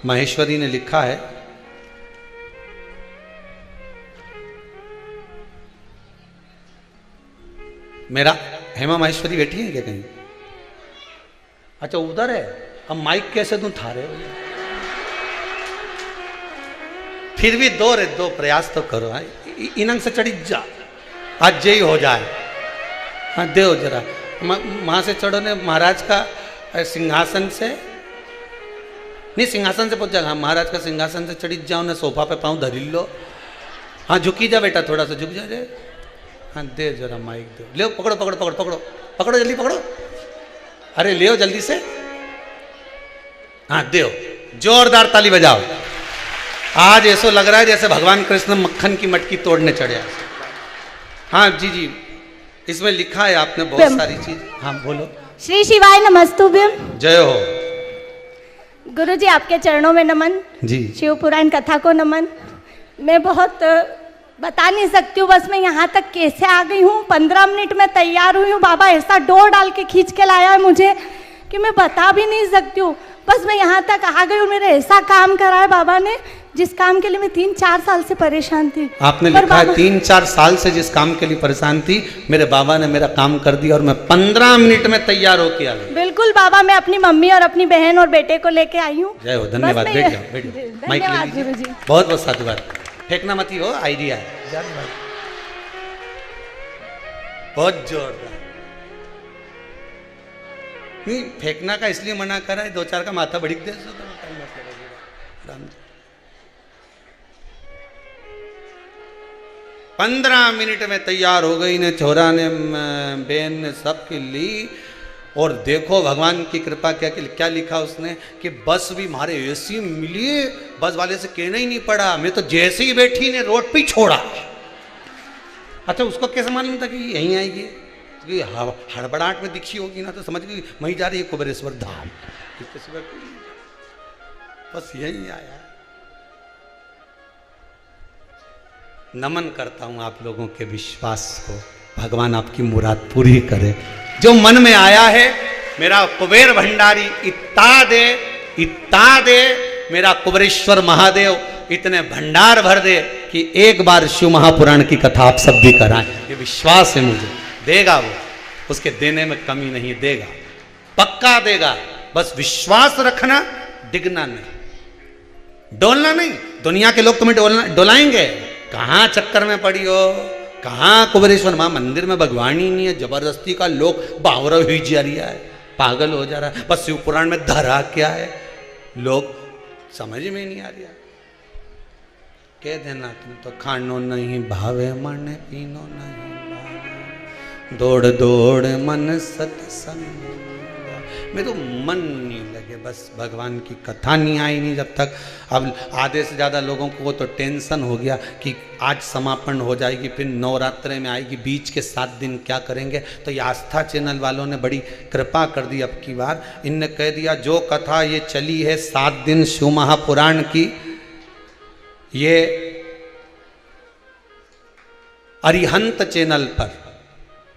महेश्वरी ने लिखा है। मेरा हेमा माहेश्वरी बैठी है क्या कहीं? अच्छा उधर है। अब माइक कैसे दूं थारे? फिर भी दो प्रयास तो करो। हाँ इनंग से चढ़ी जा, आज यही हो जाए। हाँ दे जरा वहां से चढ़ो ने महाराज का सिंहासन से, नहीं सिंहासन से पहुंच जाएगा। महाराज का सिंहासन से चढ़ी जाओ ना, सोफा पे पाँव धरी लो। हाँ झुकी जा बेटा, थोड़ा सा झुक जा रे। हाँ दे जरा माइक दे, ले पकड़ो पकड़ो पकड़ो पकड़ो पकड़ो जल्दी पकड़ो, अरे ले जल्दी से। हाँ दो, जोरदार ताली बजाओ। आज ऐसा लग रहा है जैसे भगवान कृष्ण मक्खन की मटकी तोड़ने चढ़े। हाँ जी जी, इसमें लिखा है आपने बहुत सारी चीज। हाँ बोलो।
श्री शिवाय नमस्तुभ्यम।
जय हो।
गुरु जी आपके चरणों में नमन
जी।
शिव पुराण कथा को नमन। मैं बहुत बता नहीं सकती हूँ, बस मैं यहाँ तक कैसे आ गई हूँ। 15 मिनट में तैयार हुई हूँ, बाबा ऐसा डोर डाल के खींच के लाया है मुझे कि मैं बता भी नहीं सकती हूँ। बस मैं यहाँ तक आ गई हूँ, मेरा ऐसा काम करा है बाबा ने जिस काम के लिए मैं 3-4 साल से परेशान थी।
आपने लिखा है 3-4 साल से जिस काम के लिए परेशान थी, मेरे बाबा ने मेरा काम कर दिया और मैं 15 मिनट में तैयार होके आ गई।
बिल्कुल बाबा, मैं अपनी मम्मी और अपनी बहन और बेटे को लेके आई हूँ।
जय हो, धन्यवाद। बैठ जाओ बैठ जाओ, माइक ले लीजिए।
गुरु जी
बहुत बहुत साधुवाद। फेंकना मत ही हो, आइडिया है बहुत जोरदार। नहीं फेंकना का इसलिए मना करा है, 2-4 का माथा बड़ी दे। 15 मिनट में तैयार हो गई ने, छोरा ने बहन ने सबकी ली। और देखो भगवान की कृपा क्या लिखा उसने कि बस भी हमारे ऐसी मिली, बस वाले से कहना ही नहीं पड़ा, मैं तो जैसे ही बैठी ने रोड पे छोड़ा। अच्छा उसको कैसे मालूम था कि यहीं आएगी? कि हड़बड़ाहट में दिखी होगी ना, तो समझ गई वहीं जा रही है कुबेरेश्वर धाम। बस यही आया। नमन करता हूं आप लोगों के विश्वास को, भगवान आपकी मुराद पूरी करे। जो मन में आया है, मेरा कुबेर भंडारी इत्ता दे, मेरा कुबेरेश्वर महादेव इतने भंडार भर दे कि एक बार शिव महापुराण की कथा आप सब भी कराएं। ये विश्वास है मुझे, देगा वो, उसके देने में कमी नहीं, देगा पक्का देगा। बस विश्वास रखना, डिगना नहीं, डोलना नहीं। दुनिया के लोग तुम्हें डोलाएंगे, कहाँ चक्कर में पड़ी हो, कहाँ कुबेरेश्वर मां मंदिर में भगवान ही नहीं है, जबरदस्ती का लोग बावरा हुई जा रहा है, पागल हो जा रहा है। बस शिव पुराण में धरा क्या है, लोग समझ में नहीं आ रहा। कह देना तुम तो खानो नहीं भावे, मन पीनो नहीं भावे, दौड़ दौड़ मन सत्संग में तो मन नहीं लगे। बस भगवान की कथा नहीं आई नहीं जब तक। अब आधे से ज़्यादा लोगों को तो टेंशन हो गया कि आज समापन हो जाएगी, फिर नवरात्रे में आएगी, बीच के 7 दिन क्या करेंगे। तो ये आस्था चैनल वालों ने बड़ी कृपा कर दी अब की बार। इनने कह दिया जो कथा ये चली है 7 दिन शिव महापुराण की, ये अरिहंत चैनल पर,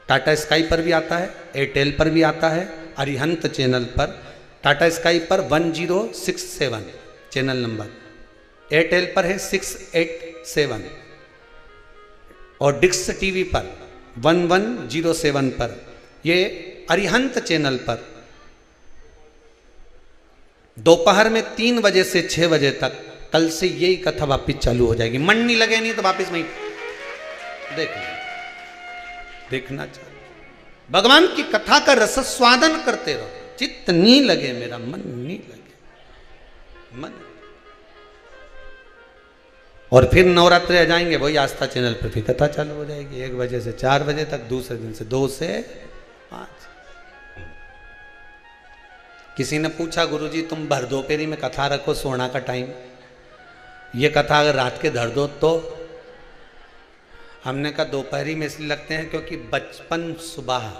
टाटा स्काई पर भी आता है, एयरटेल पर भी आता है, अरिहंत चैनल पर, टाटा स्काई पर 1067 चैनल नंबर, एयरटेल पर है 687 और डिक्स टीवी पर 1107 पर, ये अरिहंत चैनल पर दोपहर में 3 बजे से 6 बजे तक कल से यही कथा वापिस चालू हो जाएगी। मन नहीं लगे नहीं तो वापिस में देखना चाहिए। भगवान की कथा का रस स्वादन करते रहो। चित्त नहीं लगे, मेरा मन नहीं लगे, मन। और फिर नवरात्रि आ जाएंगे, वही आस्था चैनल पर फिर कथा चालू हो जाएगी 1 बजे से 4 बजे तक, दूसरे दिन से 2 से 5। किसी ने पूछा गुरुजी तुम भर दोपहरी में कथा रखो, सोना का टाइम, ये कथा अगर रात के धर दो तो? हमने कहा दोपहरी में इसलिए लगते हैं क्योंकि बचपन सुबह,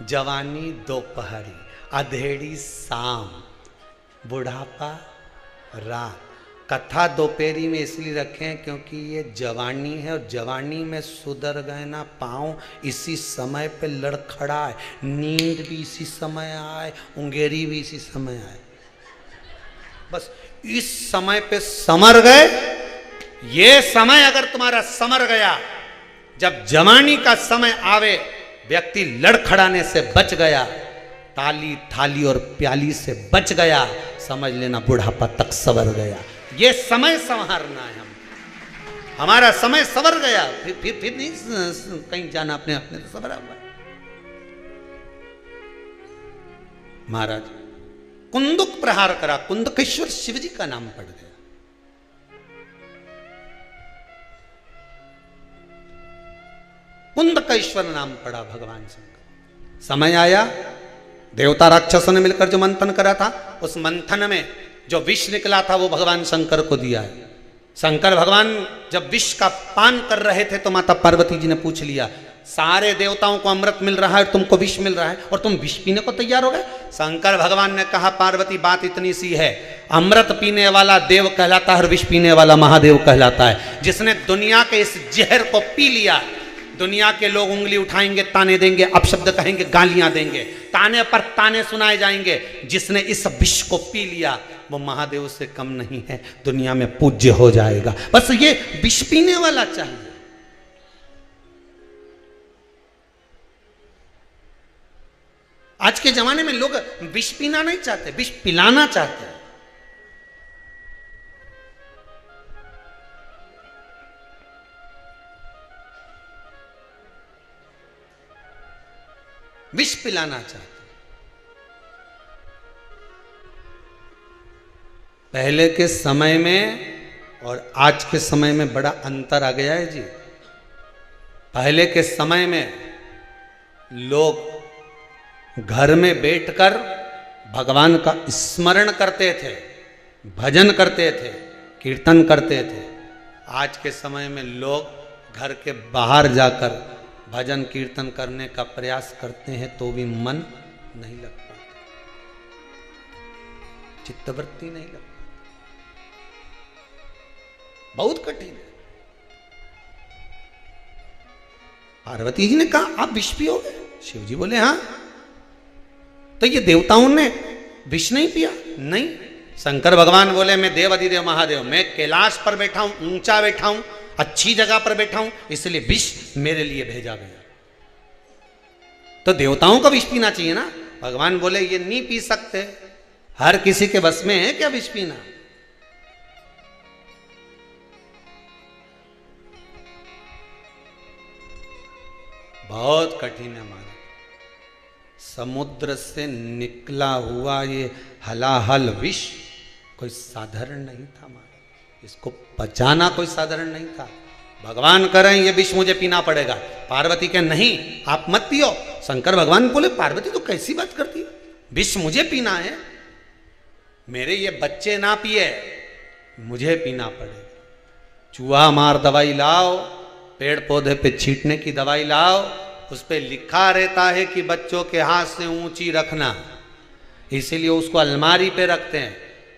जवानी दोपहरी, अधेड़ी शाम, बुढ़ापा रात। कथा दोपहरी में इसलिए रखे हैं क्योंकि ये जवानी है और जवानी में सुधर गए ना पाँव, इसी समय पे लड़खड़ाए, नींद भी इसी समय आए, उंगेरी भी इसी समय आए। बस इस समय पे समर गए। ये समय अगर तुम्हारा समर गया, जब जवानी का समय आवे, व्यक्ति लड़खड़ाने से बच गया, ताली थाली और प्याली से बच गया, समझ लेना बुढ़ापा तक संवर गया। ये समय संवारना है, हमारा समय संवर गया, फिर नहीं कहीं जाना, अपने अपने तो संवरा हुआ। महाराज कुंदुक प्रहार करा, कुंदकेश्वर शिवजी का नाम पड़ गया। कुंदकेश्वर नाम पड़ा भगवान शंकर। समय आया, देवता राक्षसों ने मिलकर जो मंथन करा था, उस मंथन में जो विष निकला था वो भगवान शंकर को दिया है। शंकर भगवान जब विष का पान कर रहे थे तो माता पार्वती जी ने पूछ लिया, सारे देवताओं को अमृत मिल रहा है और तुमको विष मिल रहा है और तुम विष पीने को तैयार हो गए। शंकर भगवान ने कहा, पार्वती बात इतनी सी है, अमृत पीने वाला देव कहलाता है और विष पीने वाला महादेव कहलाता है। जिसने दुनिया के इस जहर को पी लिया, दुनिया के लोग उंगली उठाएंगे, ताने देंगे, अपशब्द कहेंगे, गालियां देंगे, ताने पर ताने सुनाए जाएंगे। जिसने इस विष को पी लिया वो महादेव से कम नहीं है, दुनिया में पूज्य हो जाएगा। बस ये विष पीने वाला चाहिए। आज के जमाने में लोग विष पीना नहीं चाहते, विष पिलाना चाहते हैं। विष पिलाना चाहते। पहले के समय में और आज के समय में बड़ा अंतर आ गया है जी। पहले के समय में लोग घर में बैठकर भगवान का स्मरण करते थे, भजन करते थे, कीर्तन करते थे। आज के समय में लोग घर के बाहर जाकर भजन कीर्तन करने का प्रयास करते हैं तो भी मन नहीं लग पाता, चित्तवृत्ति नहीं लग पाती, बहुत कठिन है। पार्वती जी ने कहा, आप विष पियोगे? शिव जी बोले हाँ। तो ये देवताओं ने विष नहीं पिया? नहीं। शंकर भगवान बोले, मैं देव अधिदेव महादेव, मैं कैलाश पर बैठा हूं, ऊंचा बैठा हूं, अच्छी जगह पर बैठा हूं, इसलिए विष मेरे लिए भेजा गया। तो देवताओं को विष पीना चाहिए ना। भगवान बोले, ये नहीं पी सकते, हर किसी के बस में है क्या विष पीना? बहुत कठिन है महाराज। समुद्र से निकला हुआ ये हलाहल विष कोई साधारण नहीं था महाराज, इसको पचाना कोई साधारण नहीं था। भगवान करें ये विष मुझे पीना पड़ेगा, पार्वती के नहीं आप मत पियो। शंकर भगवान बोले, पार्वती तो कैसी बात करती है, विष मुझे पीना है, मेरे ये बच्चे ना पिए, मुझे पीना पड़ेगा। चूहा मार दवाई लाओ, पेड़ पौधे पे छींटने की दवाई लाओ, उस पे लिखा रहता है कि बच्चों के हाथ से ऊंची रखना, इसीलिए उसको अलमारी पे रखते हैं।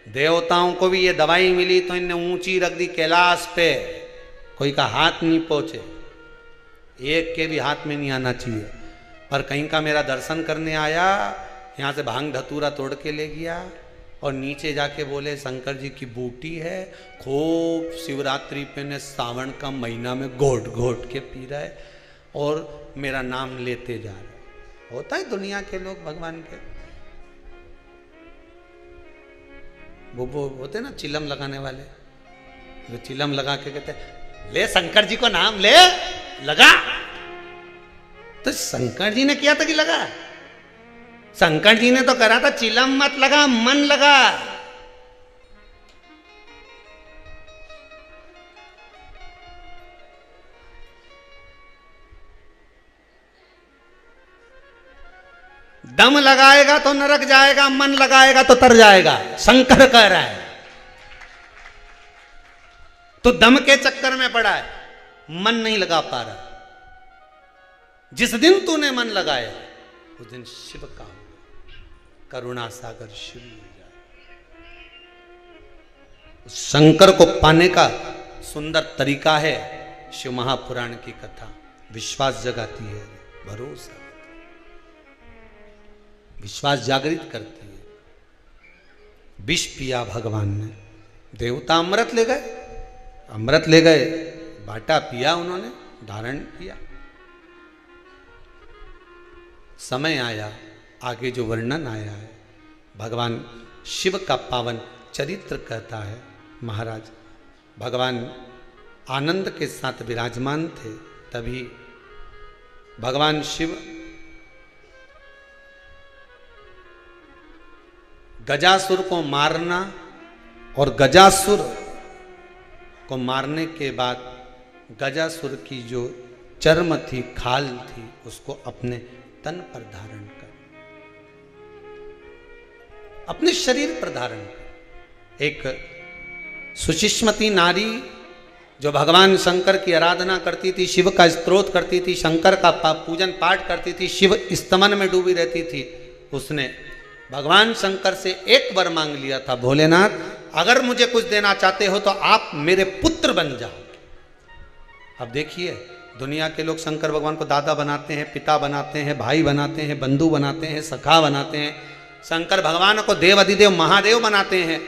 देवताओं को भी ये दवाई मिली तो इन्हें ऊंची रख दी कैलाश पे, कोई का हाथ नहीं पहुंचे, एक के भी हाथ में नहीं आना चाहिए। पर कहीं का मेरा दर्शन करने आया, यहाँ से भांग धतूरा तोड़ के ले गया और नीचे जाके बोले, शंकर जी की बूटी है, खूब शिवरात्रि पे ने सावन का महीना में घोट घोट के पी रहा है और मेरा नाम लेते जा रहे। होता है दुनिया के लोग भगवान के, वो होते ना चिलम लगाने वाले, जो चिलम लगा के कहते ले शंकर जी को नाम ले, लगा। तो शंकर जी ने किया था कि लगा? शंकर जी ने तो करा था चिलम मत लगा, मन लगा। दम लगाएगा तो नरक जाएगा, मन लगाएगा तो तर जाएगा, शंकर कह रहा है। तो दम के चक्कर में पड़ा है, मन नहीं लगा पा रहा। जिस दिन तूने मन लगाया उस दिन शिव का करुणा सागर शिव मिल जाए। शंकर को पाने का सुंदर तरीका है शिव महापुराण की कथा, विश्वास जगाती है, भरोसा, विश्वास जागृत करती है। विष पिया भगवान ने, देवता अमृत ले गए, अमृत ले गए, बाटा पिया उन्होंने, धारण किया। समय आया, आगे जो वर्णन आया है, भगवान शिव का पावन चरित्र कहता है। महाराज भगवान आनंद के साथ विराजमान थे, तभी भगवान शिव गजासुर को मारना और गजासुर को मारने के बाद गजासुर की जो चर्म थी, खाल थी, उसको अपने तन पर धारण कर, अपने शरीर पर धारण कर। एक सुशिष्मती नारी जो भगवान शंकर की आराधना करती थी, शिव का स्तोत्र करती थी, शंकर का पूजन पाठ करती थी, शिव स्तमन में डूबी रहती थी, उसने भगवान शंकर से एक वर मांग लिया था, भोलेनाथ अगर मुझे कुछ देना चाहते हो तो आप मेरे पुत्र बन जाओ। अब देखिए, दुनिया के लोग शंकर भगवान को दादा बनाते हैं, पिता बनाते हैं, भाई बनाते हैं, बंधु बनाते हैं, सखा बनाते हैं, शंकर भगवान को देव अधिदेव महादेव बनाते हैं,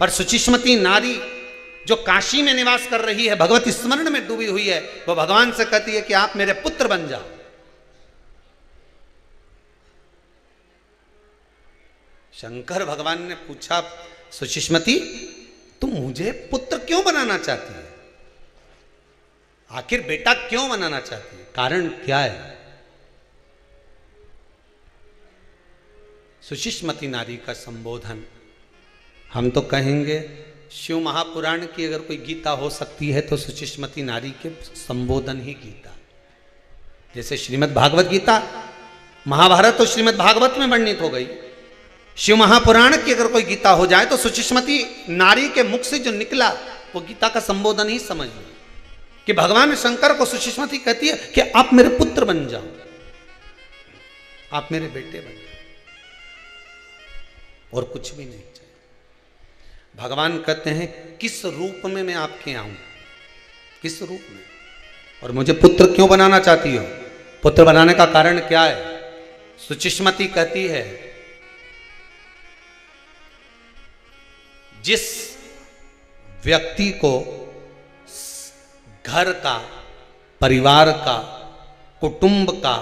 पर सुचिष्मती नारी जो काशी में निवास कर रही है, भगवत स्मरण में डूबी हुई है, वो भगवान से कहती है कि आप मेरे पुत्र बन जाओ। शंकर भगवान ने पूछा, सुचिष्मती तुम मुझे पुत्र क्यों बनाना चाहती है? आखिर बेटा क्यों बनाना चाहती है? कारण क्या है? सुशिष्मती नारी का संबोधन हम तो कहेंगे, शिव महापुराण की अगर कोई गीता हो सकती है तो सुशिष्मती नारी के संबोधन ही गीता। जैसे श्रीमद् भागवत गीता, महाभारत तो श्रीमद् भागवत में वर्णित हो गई, शिव महापुराण की अगर कोई गीता हो जाए तो सुशिष्मती नारी के मुख से जो निकला वो गीता का संबोधन ही समझ लो, कि भगवान शंकर को सुशिष्मती कहती है कि आप मेरे पुत्र बन जाओ, आप मेरे बेटे बन जाओ, और कुछ भी नहीं चाहिए। भगवान कहते हैं किस रूप में मैं आपके आऊं, किस रूप में, और मुझे पुत्र क्यों बनाना चाहती हो? पुत्र बनाने का कारण क्या है? सुचिष्मती कहती है, जिस व्यक्ति को घर का, परिवार का, कुटुंब का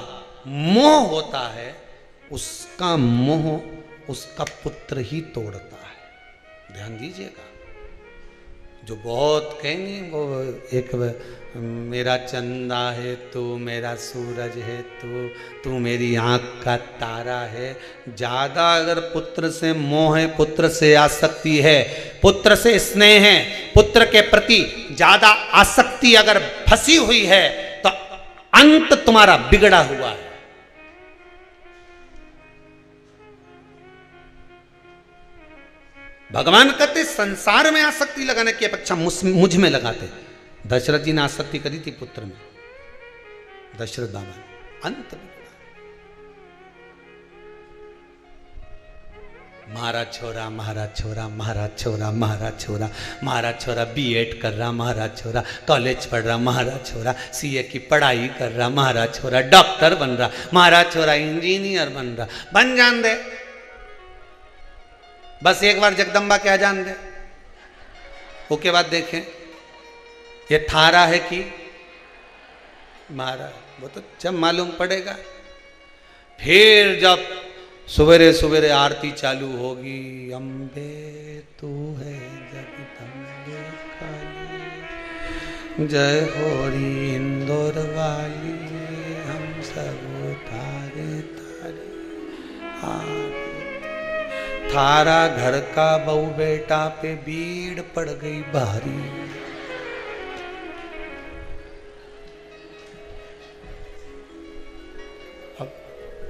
मोह होता है, उसका मोह उसका पुत्र ही तोड़ता है। ध्यान दीजिएगा, जो बहुत कहेंगे वो एक मेरा चंदा है तू, मेरा सूरज है तू, तू मेरी आंख का तारा है। ज्यादा अगर पुत्र से मोह है, पुत्र से आसक्ति है, पुत्र से स्नेह है, पुत्र के प्रति ज्यादा आसक्ति अगर फंसी हुई है तो अंत तुम्हारा बिगड़ा हुआ है। भगवान कहते संसार में आसक्ति लगाने की अपेक्षा मुझ में लगाते। दशरथ जी ने आसक्ति करी थी पुत्र में, दशरथ बाबा ने, अंत में महाराज छोरा, महाराज छोरा, महाराज छोरा, महाराज छोरा, महाराज छोरा बीएड कर रहा, महाराज छोरा कॉलेज पढ़ रहा, महाराज छोरा सीए की पढ़ाई कर रहा, महाराज छोरा डॉक्टर बन रहा, महाराज छोरा इंजीनियर बन रहा। बन जान दे, बस एक बार जगदम्बा क्या जान दे, उसके बाद देखें ये थारा है कि महाराज, वो तो जब मालूम पड़ेगा। फिर जब सवेरे सवेरे आरती चालू होगी, अम्बे तू है जगदम्बे काली, जय होरी इंदौर वाली, हम सब तारे तारे थारा घर का बहू बेटा पे भीड़ पड़ गई भारी।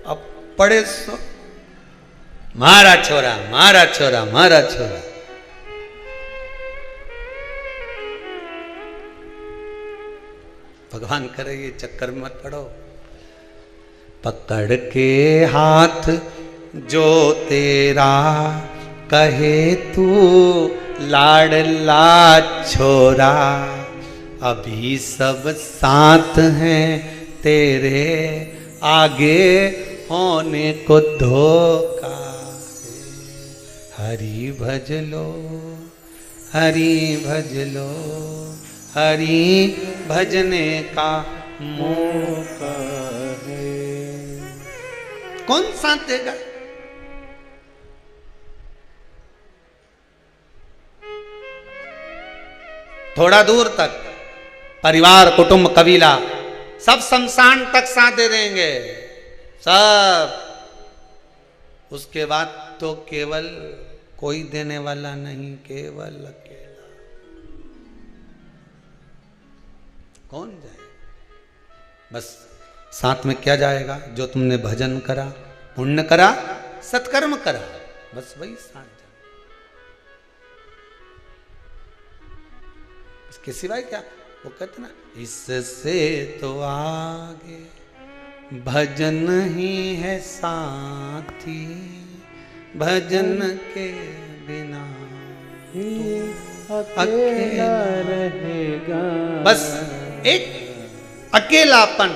अब पड़े सो महाराज छोरा, महाराज छोरा, महाराज छोरा। भगवान करे ये चक्कर में मत पड़ो। पकड़ के हाथ जो तेरा कहे तू लाडला छोरा, अभी सब साथ हैं तेरे, आगे होने को धोखा है। हरि भज लो, हरि भज लो, हरि भजने का मौका है। कौन साथ देगा? थोड़ा दूर तक परिवार, कुटुंब, कबीला सब शमशान तक साथ दे देंगे सब। उसके बाद तो केवल कोई देने वाला नहीं, केवल अकेला। कौन जाए? बस साथ में क्या जाएगा? जो तुमने भजन करा, पुण्य करा, सत्कर्म करा, बस वही साथ जाए। इसके सिवाय क्या? वो कहते ना, इससे तो आगे भजन ही है साथी, भजन के बिना तो अकेला रहेगा। बस एक अकेलापन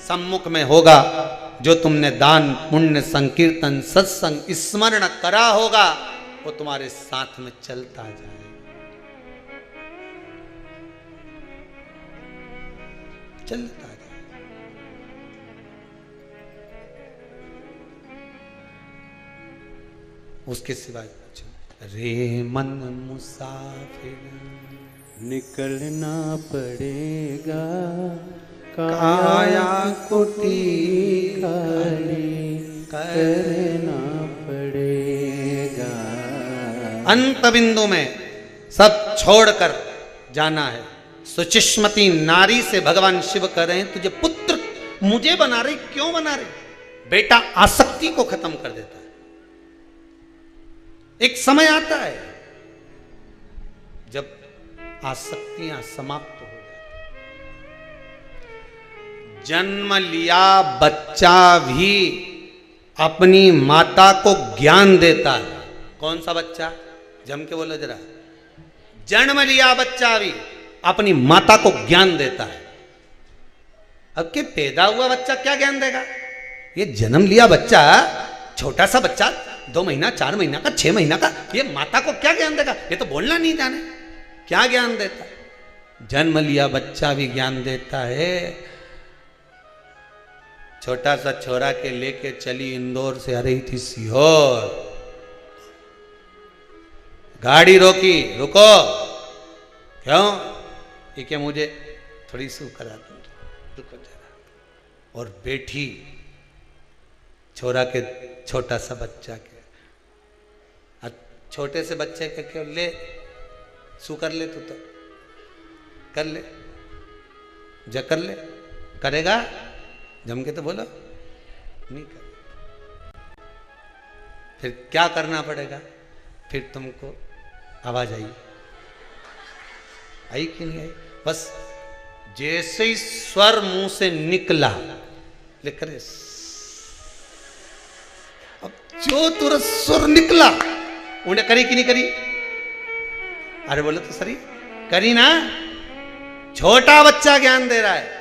सम्मुख में होगा। जो तुमने दान, पुण्य, संकीर्तन, सत्संग, स्मरण करा होगा, वो तुम्हारे साथ में चलता जाए। चलता जाए। उसके सिवाय रे मन मुसाफिर
निकलना पड़ेगा,
काया कुटी
करना पड़ेगा।
अंत बिंदु में सब छोड़कर जाना है। सुचिष्मती नारी से भगवान शिव कह रहे हैं, तुझे पुत्र मुझे बना रहे, क्यों बना रहे? बेटा आसक्ति को खत्म कर देता है। एक समय आता है जब आसक्तियां समाप्त हो जाती। जन्म लिया बच्चा भी अपनी माता को ज्ञान देता है। कौन सा बच्चा? जम के बोलो जरा। जन्म लिया बच्चा भी अपनी माता को ज्ञान देता है। अब के पैदा हुआ बच्चा क्या ज्ञान देगा? ये जन्म लिया बच्चा, छोटा सा बच्चा, 2 महीना, 4 महीना का, 6 महीना का, ये माता को क्या ज्ञान देगा? ये तो बोलना नहीं जाने, क्या ज्ञान देता है? जन्म लिया बच्चा भी ज्ञान देता है। छोटा सा छोरा के लेके चली इंदौर से आ रही थी सीहोर, गाड़ी रोकी, रुको, क्यों? कि मुझे थोड़ी सी करा दो, रुको जरा। और बैठी छोरा के, छोटा सा बच्चा के, छोटे से बच्चे के क्यों ले, सू कर ले, तू तो कर ले, जा कर ले, करेगा? जम के तो बोलो नहीं कर। फिर क्या करना पड़ेगा? फिर तुमको आवाज आई कि नहीं आई? बस जैसे ही स्वर मुंह से निकला, लेकर अब जो तुरंत स्वर निकला, उन्हें करी कि नहीं करी? अरे बोले तो सही करी ना। छोटा बच्चा ज्ञान दे रहा है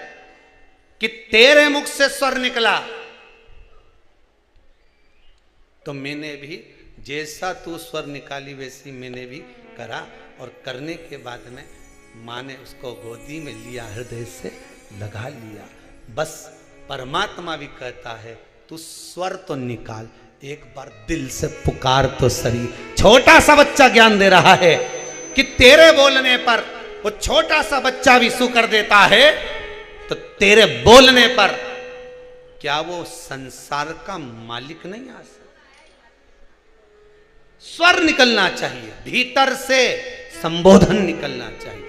कि तेरे मुख से स्वर निकला तो मैंने भी जैसा तू स्वर निकाली वैसी मैंने भी करा। और करने के बाद में माँ ने उसको गोदी में लिया, हृदय से लगा लिया। बस परमात्मा भी कहता है तू स्वर तो निकाल, एक बार दिल से पुकार तो सही। छोटा सा बच्चा ज्ञान दे रहा है कि तेरे बोलने पर वो छोटा सा बच्चा भी सु कर देता है, तो तेरे बोलने पर क्या वो संसार का मालिक नहीं आ सकता? स्वर निकलना चाहिए, भीतर से संबोधन निकलना चाहिए।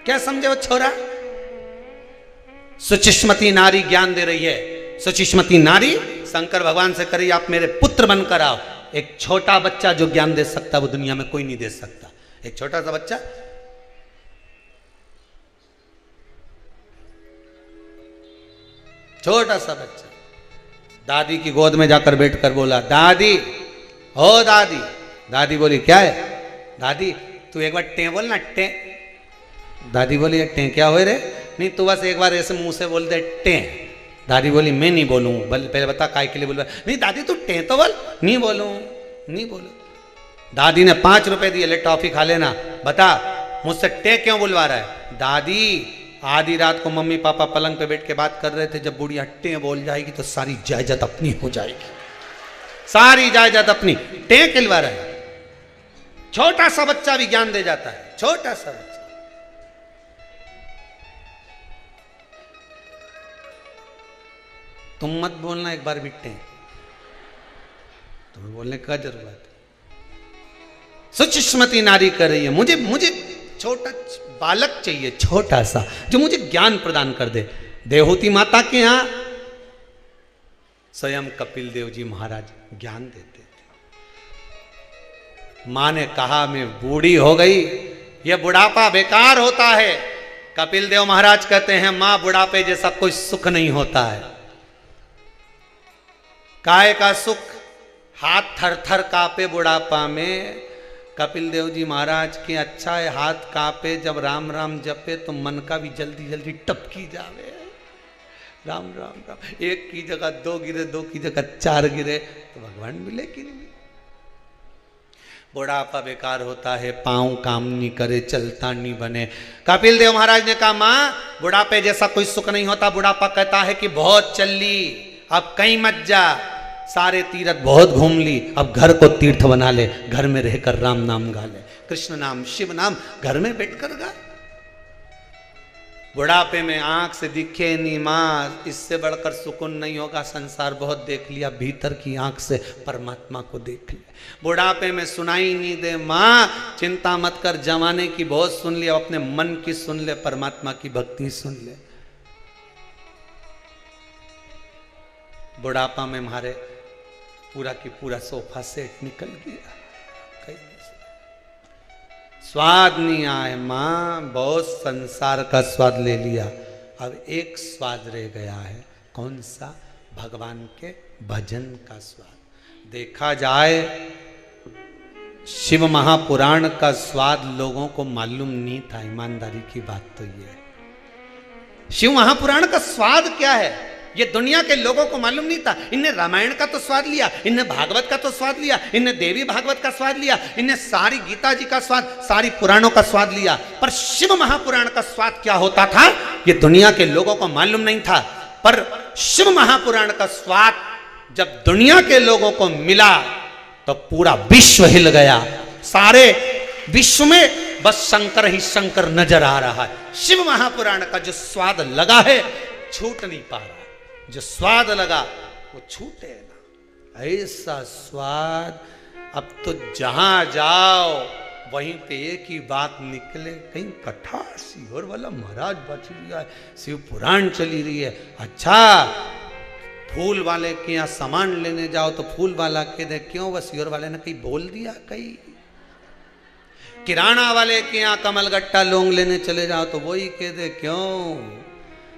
क्या समझे वो छोरा? सुचिष्मती नारी ज्ञान दे रही है। सुचिष्मती नारी शंकर भगवान से करी, आप मेरे पुत्र बनकर आओ। एक छोटा बच्चा जो ज्ञान दे सकता वो दुनिया में कोई नहीं दे सकता। एक छोटा सा बच्चा, छोटा सा बच्चा दादी की गोद में जाकर बैठकर बोला, दादी, ओ दादी। दादी बोली, क्या है? दादी तू एक बार टें बोल ना, टें। दादी बोली, ये टें क्या हो रे? नहीं तू बस एक बार ऐसे मुंह से बोल दे टें। दादी बोली, मैं नहीं बोलूँ। पहले बता काय के लिए बोल। नहीं दादी तू टें तो बोल। नहीं बोलूँ, नहीं बोलूँ। दादी ने 5 रुपए दिए, ले टॉफी खा लेना, बता मुझसे टें क्यों बुलवा रहा है? दादी आधी रात को मम्मी पापा पलंग पे बैठ के बात कर रहे थे, जब बूढ़ी हट्टे बोल जाएगी तो सारी जायदाद अपनी हो जाएगी, सारी जायदाद अपनी। टें खिलवा रहा है, छोटा सा बच्चा भी ज्ञान दे जाता है, छोटा सा बच्चा। तुम मत बोलना एक बार बिट्टे, तुम्हें बोलने का जरूरत है। सुचिस्मती नारी कर रही है, मुझे मुझे छोटा बालक चाहिए, छोटा सा, जो मुझे ज्ञान प्रदान कर दे। देवहूति माता के यहां स्वयं कपिल देव जी महाराज ज्ञान देते थे। मां ने कहा मैं बूढ़ी हो गई, यह बुढ़ापा बेकार होता है। कपिल देव महाराज कहते हैं मां बुढ़ापे जैसा कोई सुख नहीं होता है। काय का सुख, हाथ थर थर कांपे बुढ़ापा में। कपिल देव जी महाराज के अच्छा है हाथ कांपे, जब राम राम जपे तो मन का भी जल्दी जल्दी टपकी जावे। राम राम राम, एक की जगह दो गिरे, दो की जगह चार गिरे तो भगवान मिले कि नहीं। बुढ़ापा बेकार होता है, पांव काम नहीं करे, चलता नहीं बने। कपिल देव महाराज ने कहा मां बुढ़ापे जैसा कोई सुख नहीं होता। बुढ़ापा कहता है कि बहुत चल ली, अब कहीं मत जा, सारे तीर्थ बहुत घूम ली, अब घर को तीर्थ बना ले, घर में रहकर राम नाम गा ले, कृष्ण नाम शिव नाम घर में बैठकर गा। बुढ़ापे में आंख से दिखे नहीं मां, इससे बढ़कर सुकून नहीं होगा। संसार बहुत देख लिया, भीतर की आंख से परमात्मा को देख ले। बुढ़ापे में सुनाई नहीं दे मां, चिंता मत कर, जमाने की बहुत सुन ली, अपने मन की सुन ले, परमात्मा की भक्ति सुन ले। बुढ़ापा में हमारे पूरा की पूरा सोफा सेट निकल गया, कहीं स्वाद नहीं आए मां, बहुत संसार का स्वाद ले लिया। अब एक स्वाद रह गया है, कौन सा? भगवान के भजन का स्वाद। देखा जाए शिव महापुराण का स्वाद लोगों को मालूम नहीं था, ईमानदारी की बात तो ये है। शिव महापुराण का स्वाद क्या है ये दुनिया के लोगों को मालूम नहीं था। इनने रामायण का तो स्वाद लिया, इनने भागवत का तो स्वाद लिया, इनने देवी भागवत का स्वाद लिया, इनने सारी गीता जी का स्वाद, सारी पुराणों का स्वाद लिया, पर शिव महापुराण का स्वाद क्या होता था ये दुनिया के लोगों को मालूम नहीं था। पर शिव महापुराण का स्वाद जब दुनिया के लोगों को मिला तो पूरा विश्व हिल गया। सारे विश्व में बस शंकर ही शंकर नजर आ रहा है। शिव महापुराण का जो स्वाद लगा है छूट नहीं पा रहा, जो स्वाद लगा वो छूटे ना, ऐसा स्वाद। अब तो जहां जाओ वहीं पे एक ही बात निकले, कहीं कथा सीहोर वाला महाराज बच रहा है, शिव पुराण चली रही है। अच्छा फूल वाले के यहाँ सामान लेने जाओ तो फूल वाला के दे, क्यों वह सीहोर वाले ने कहीं बोल दिया? कहीं किराना वाले के यहाँ कमलगट्टा लौंग लेने चले जाओ तो वही कह दे, क्यों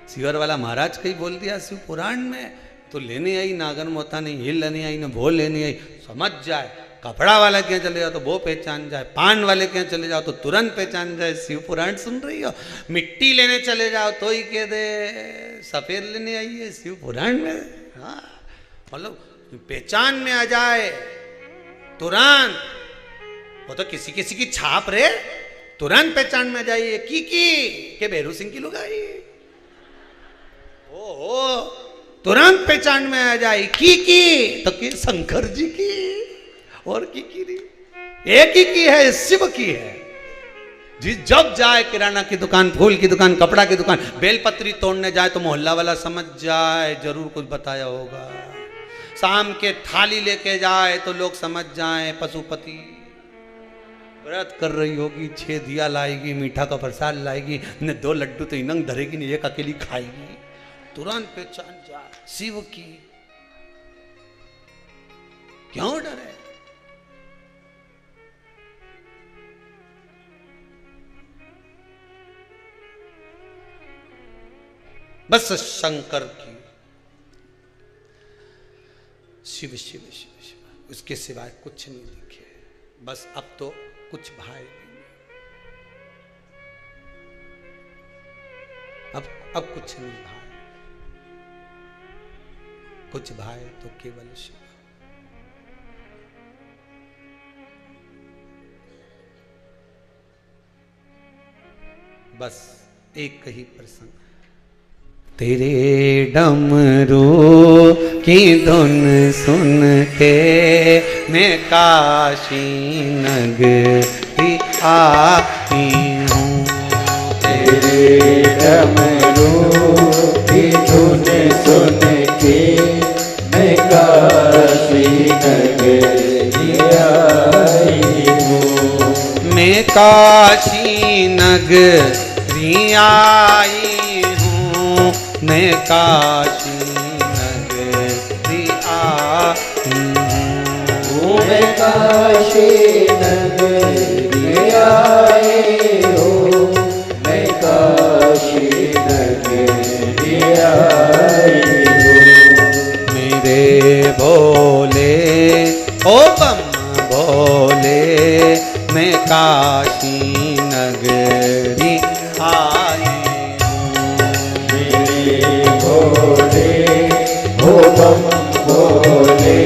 सीवर वाला महाराज कहीं बोल दिया शिव पुराण में? तो लेने आई नागर मोता नहीं, ये लेने आई ना वो लेने आई, समझ जाए। कपड़ा वाला के यहाँ चले जाओ तो वो पहचान जाए, पान वाले के यहाँ चले जाओ तो तुरंत पहचान जाए शिव पुराण सुन रही हो। मिट्टी लेने चले जाओ तो ही कह दे सफेद लेने आई है शिव पुराण में। हाँ मतलब पहचान में आ जाए तुरंत। वो तो किसी किसी की छाप रे, तुरंत पहचान में आ जाइए की के भैरू सिंह की लुगाई, ओ तुरंत पहचान में आ जाए। की तो कि शंकर जी की, और की नहीं, एक ही की है, शिव की है। जी जब जाए किराना की दुकान, फूल की दुकान, कपड़ा की दुकान, बेलपत्री तोड़ने जाए तो मोहल्ला वाला समझ जाए जरूर कुछ बताया होगा। शाम के थाली लेके जाए तो लोग समझ जाए पशुपति व्रत कर रही होगी, 6 दिया लाएगी, मीठा का प्रसाद लाएगी, ने 2 लड्डू तो इनंग धरेगी, ने एक अकेली खाएगी, तुरंत पहचान जा शिव की। क्यों डरे? बस शंकर की, शिव शिव शिव शिव, उसके सिवाय कुछ नहीं दिखे। बस अब तो कुछ भाई नहीं, अब कुछ नहीं भाई, कुछ भाई तो केवल शिव। बस एक ही प्रसंग। तेरे डमरू की धुन सुन के मैं काशी नगरी आई हूँ।
तेरे डमरू की धुन सुन के मैं काशी नगरी आई हूँ।
मैं काशी नगरी आई हूँ। मैं काशी नगरी आई हूँ।
मैं काशी नगरी आई हूँ। मैं काशी नगरी आई हूँ।
मेरे भोले ओ बम भोले मैं काशी नगरी आई हूँ।
मेरे भोले हो बम भोले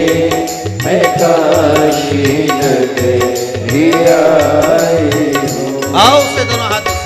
मैं काशी नगरी आई हूँ।
आओ से दोनों हाथों से।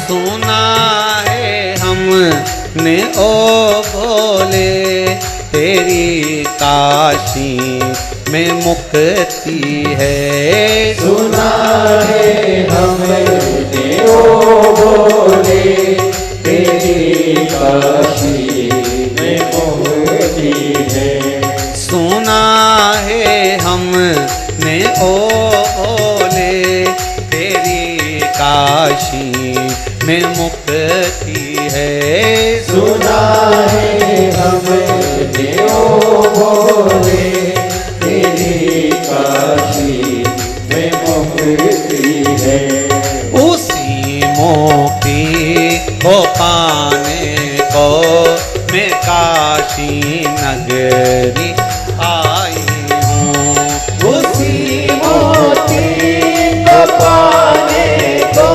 सुना है हमने ओ भोले तेरी काशी में मुक्ति है।
सुना है हमने ओ भोले तेरी काशी में मुक्ति है।
सुना है हमने ओ भोले तेरी काशी में मुक्ति है।
सुना है हमने ओ भोले तेरी काशी में मुक्ति है।
उसी मोक्ति को पाने को मैं काशी नगरी आई हूँ।
उसी मोती को पाने को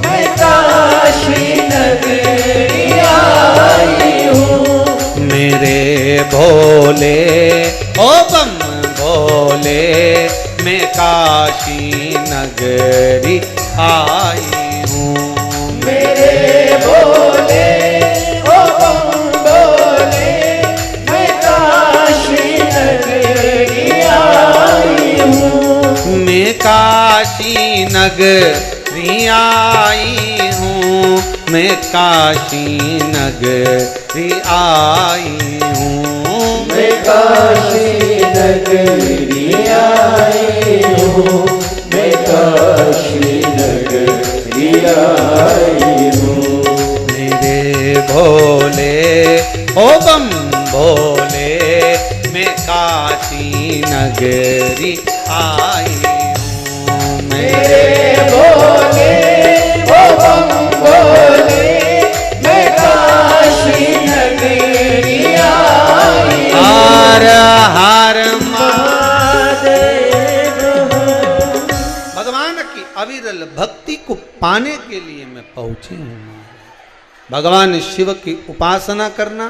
मैं काशी नगरी आई हूँ।
मेरे भोले ओ बम भोले मैं काशी नगरी आई हूँ।
मेरे भोले ओ बम भोले मैं काशी नगरी आई हूँ।
मैं काशी नगरी आई हूँ। मैं काशी नगरी आई हूँ।
मैं काशी नगरी आई हूँ। मैं काशी नगरी आई हूँ।
मेरे भोले ओ बम भोले मैं काशी नगरी आई हूँ।
मेरे भोले ओ बम भोले मैं काशी नगरी आई हूँ।
हर हर
महादेव।
भगवान की अविरल भक्ति को पाने के लिए मैं पहुंची हूँ। भगवान शिव की उपासना करना,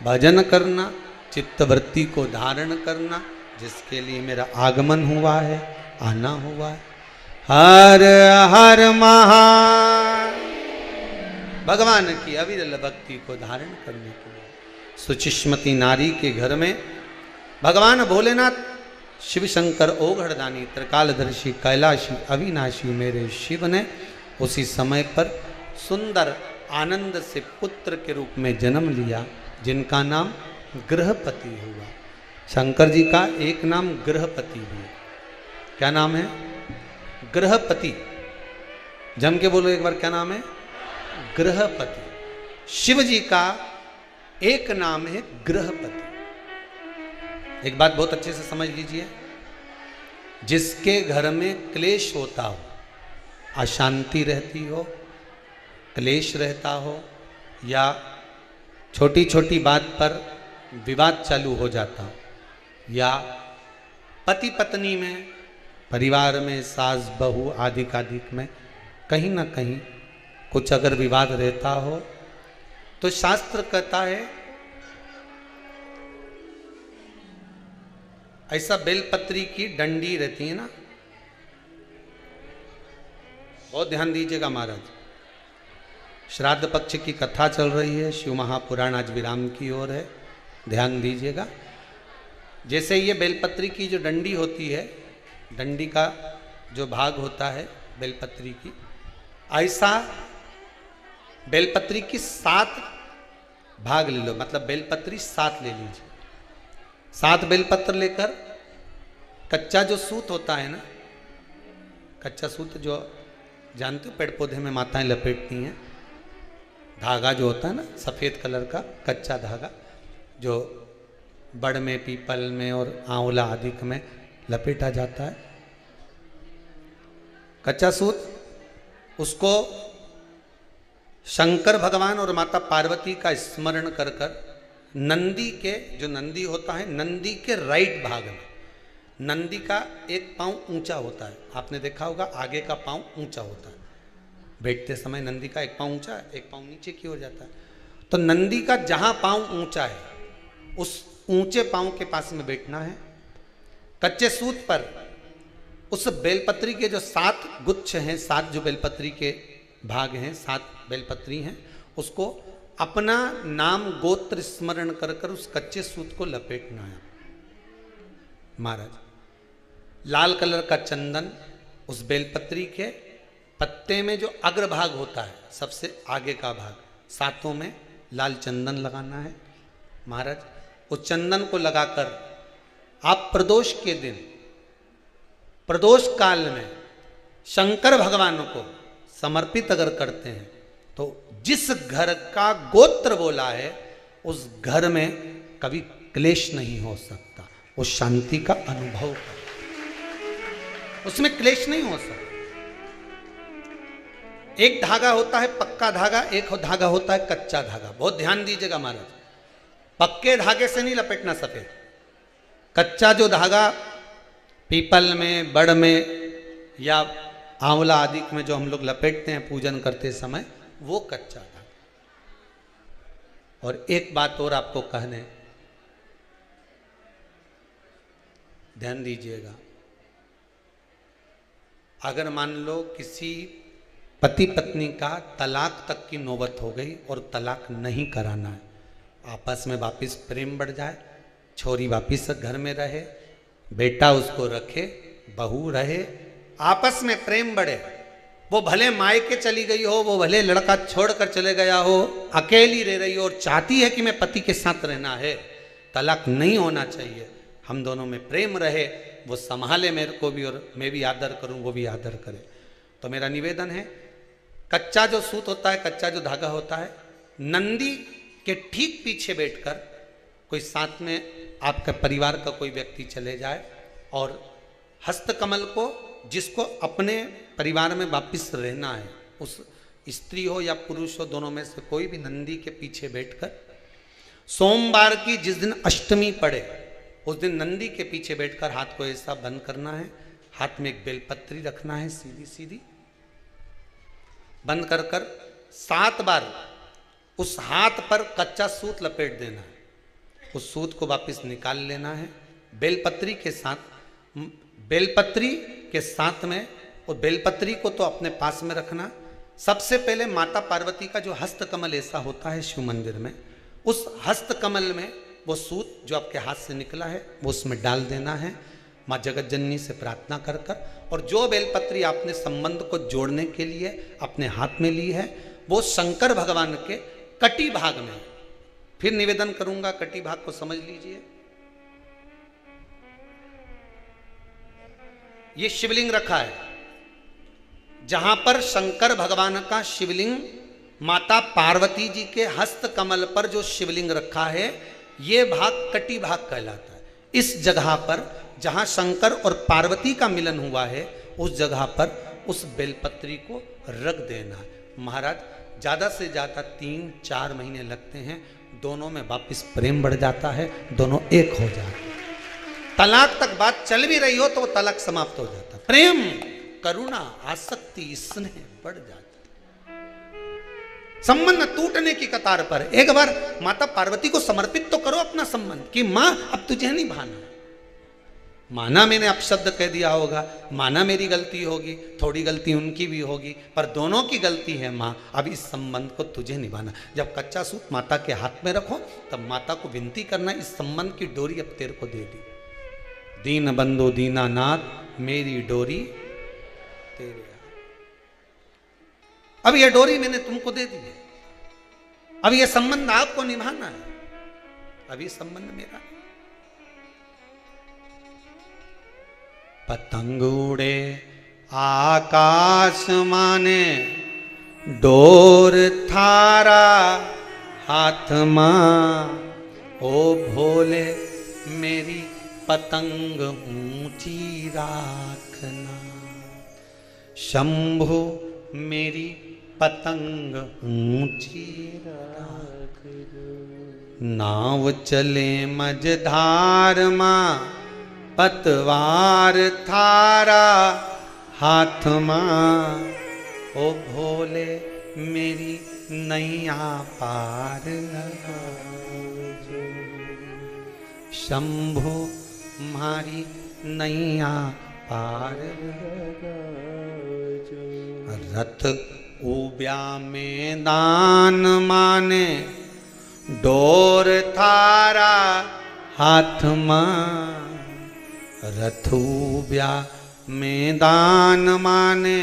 भजन करना, चित्तवृत्ति को धारण करना, जिसके लिए मेरा आगमन हुआ है, आना हुआ है। हर हर महा भगवान की अविरल भक्ति को धारण करने के लिए सुचिस्मती नारी के घर में भगवान भोलेनाथ शिव शंकर ओघड़दानी त्रिकालदर्शी कैलाशी अविनाशी मेरे शिव ने उसी समय पर सुंदर आनंद से पुत्र के रूप में जन्म लिया, जिनका नाम गृहपति हुआ। शंकर जी का एक नाम गृहपति भी है। क्या नाम है? गृहपति। जम के बोलो एक बार, क्या नाम है? गृहपति। शिव जी का एक नाम है गृहपति। एक बात बहुत अच्छे से समझ लीजिए, जिसके घर में क्लेश होता हो, अशांति रहती हो, क्लेश रहता हो, या छोटी छोटी बात पर विवाद चालू हो जाता हो, या पति पत्नी में, परिवार में, सास बहू आदि कादिक में कहीं ना कहीं कुछ अगर विवाद रहता हो, तो शास्त्र कहता है ऐसा बेलपत्री की डंडी रहती है ना, बहुत ध्यान दीजिएगा महाराज। श्राद्ध पक्ष की कथा चल रही है, शिव महापुराण आज विराम की ओर है, ध्यान दीजिएगा। जैसे ये बेलपत्री की जो डंडी होती है, डंडी का जो भाग होता है बेलपत्री की, ऐसा बेलपत्री की 7 भाग ले लो, मतलब बेलपत्री 7 ले लीजिए। 7 बेलपत्र लेकर कच्चा जो सूत होता है ना, कच्चा सूत जो जानते हो पेड़ पौधे में माताएं लपेटती हैं, धागा जो होता है ना सफ़ेद कलर का कच्चा धागा, जो बड़ में, पीपल में और आंवला आदि में लपेटा जाता है, कच्चा सूत, उसको शंकर भगवान और माता पार्वती का स्मरण कर कर नंदी के, जो नंदी होता है, नंदी के राइट भाग में, नंदी का एक पांव ऊंचा होता है, आपने देखा होगा आगे का पांव ऊंचा होता है, बैठते समय नंदी का एक पांव ऊंचा, एक पांव नीचे की ओर जाता है। तो नंदी का जहां पांव ऊंचा है, उस ऊंचे पांव के पास में बैठना है। कच्चे सूत पर उस बेलपत्री के जो 7 गुच्छ हैं, 7 जो बेलपत्री के भाग हैं, 7 बेलपत्री हैं, उसको अपना नाम गोत्र स्मरण कर कर उस कच्चे सूत को लपेटना है महाराज। लाल कलर का चंदन उस बेलपत्री के पत्ते में जो अग्रभाग होता है, सबसे आगे का भाग, 7 में लाल चंदन लगाना है महाराज। उस चंदन को लगाकर आप प्रदोष के दिन, प्रदोष काल में शंकर भगवान को समर्पित अगर करते हैं, तो जिस घर का गोत्र बोला है उस घर में कभी क्लेश नहीं हो सकता, उस शांति का अनुभव कर, उसमें क्लेश नहीं हो सकता। एक धागा होता है पक्का धागा, एक धागा होता है कच्चा धागा। बहुत ध्यान दीजिएगा महाराज, पक्के धागे से नहीं लपेटना सफेद, कच्चा जो धागा पीपल में, बड़ में या आंवला आदि में जो हम लोग लपेटते हैं पूजन करते समय, वो कच्चा धागा। और एक बात और आपको कहने, ध्यान दीजिएगा, अगर मान लो किसी पति पत्नी का तलाक तक की नौबत हो गई और तलाक नहीं कराना है, आपस में वापिस प्रेम बढ़ जाए, छोरी वापिस घर में रहे, बेटा उसको रखे, बहू रहे, आपस में प्रेम बढ़े, वो भले मायके चली गई हो, वो भले लड़का छोड़कर चले गया हो, अकेली रह रही हो और चाहती है कि मैं पति के साथ रहना है, तलाक नहीं होना चाहिए, हम दोनों में प्रेम रहे, वो संभाले मेरे को भी और मैं भी आदर करूं, वो भी आदर करे। तो मेरा निवेदन है, कच्चा जो सूत होता है, कच्चा जो धागा होता है, नंदी के ठीक पीछे बैठकर कोई साथ में आपका परिवार का कोई व्यक्ति चले जाए और हस्तकमल को, जिसको अपने परिवार में वापिस रहना है, उस स्त्री हो या पुरुष हो, दोनों में से कोई भी नंदी के पीछे बैठकर, सोमवार की जिस दिन अष्टमी पड़े उस दिन नंदी के पीछे बैठकर हाथ को ऐसा बंद करना है, हाथ में एक बेलपत्री रखना है, सीधी सीधी बंद कर कर 7 बार उस हाथ पर कच्चा सूत लपेट देना है, उस सूत को वापस निकाल लेना है, बेलपत्री के साथ, बेलपत्री के साथ में, और बेलपत्री को तो अपने पास में रखना। सबसे पहले माता पार्वती का जो हस्तकमल ऐसा होता है शिव मंदिर में, उस हस्तकमल में वो सूत जो आपके हाथ से निकला है वो उसमें डाल देना है। माँ जगत जननी से प्रार्थना कर कर, और जो बेलपत्री आपने संबंध को जोड़ने के लिए अपने हाथ में ली है वो शंकर भगवान के कटी भाग में, फिर निवेदन करूंगा, कटी भाग को समझ लीजिए। ये शिवलिंग रखा है, जहां पर शंकर भगवान का शिवलिंग, माता पार्वती जी के हस्त कमल पर जो शिवलिंग रखा है, ये भाग कटी भाग कहलाता है। इस जगह पर जहां शंकर और पार्वती का मिलन हुआ है, उस जगह पर उस बेलपत्री को रख देना है। महाराज ज्यादा से ज्यादा 3-4 महीने लगते हैं, दोनों में वापिस प्रेम बढ़ जाता है, दोनों एक हो जाते हैं। तलाक तक बात चल भी रही हो तो वो तलाक समाप्त हो जाता है। प्रेम, करुणा, आसक्ति, स्नेह बढ़ जाता है। संबंध टूटने की कतार पर एक बार माता पार्वती को समर्पित तो करो अपना संबंध कि मां अब तुझे नहीं भाना। माना मैंने अपशब्द कह दिया होगा, माना मेरी गलती होगी, थोड़ी गलती उनकी भी होगी, पर दोनों की गलती है माँ, अब इस संबंध को तुझे निभाना। जब कच्चा सूत माता के हाथ में रखो तब माता को विनती करना, इस संबंध की डोरी अब तेरे को दे दी। दीन बंधु दीनानाथ मेरी डोरी तेरे हाथ। अब ये डोरी मैंने तुमको दे दी है, अब ये संबंध आपको निभाना है, अब ये संबंध मेरा। पतंग उड़े आकाश माने, डोर थारा हाथ मां, ओ भोले मेरी पतंग ऊंची राखना। शंभु मेरी पतंग ऊंची राख, नाव चले मझधार मां, पतवार थारा हाथ मां, ओ भोले मेरी नैया पार लगा। शंभु मारी नैया पार लगा। रथ उब्या मैदान माने, डोर थारा हाथ मां, रथूब्या मैदान माने,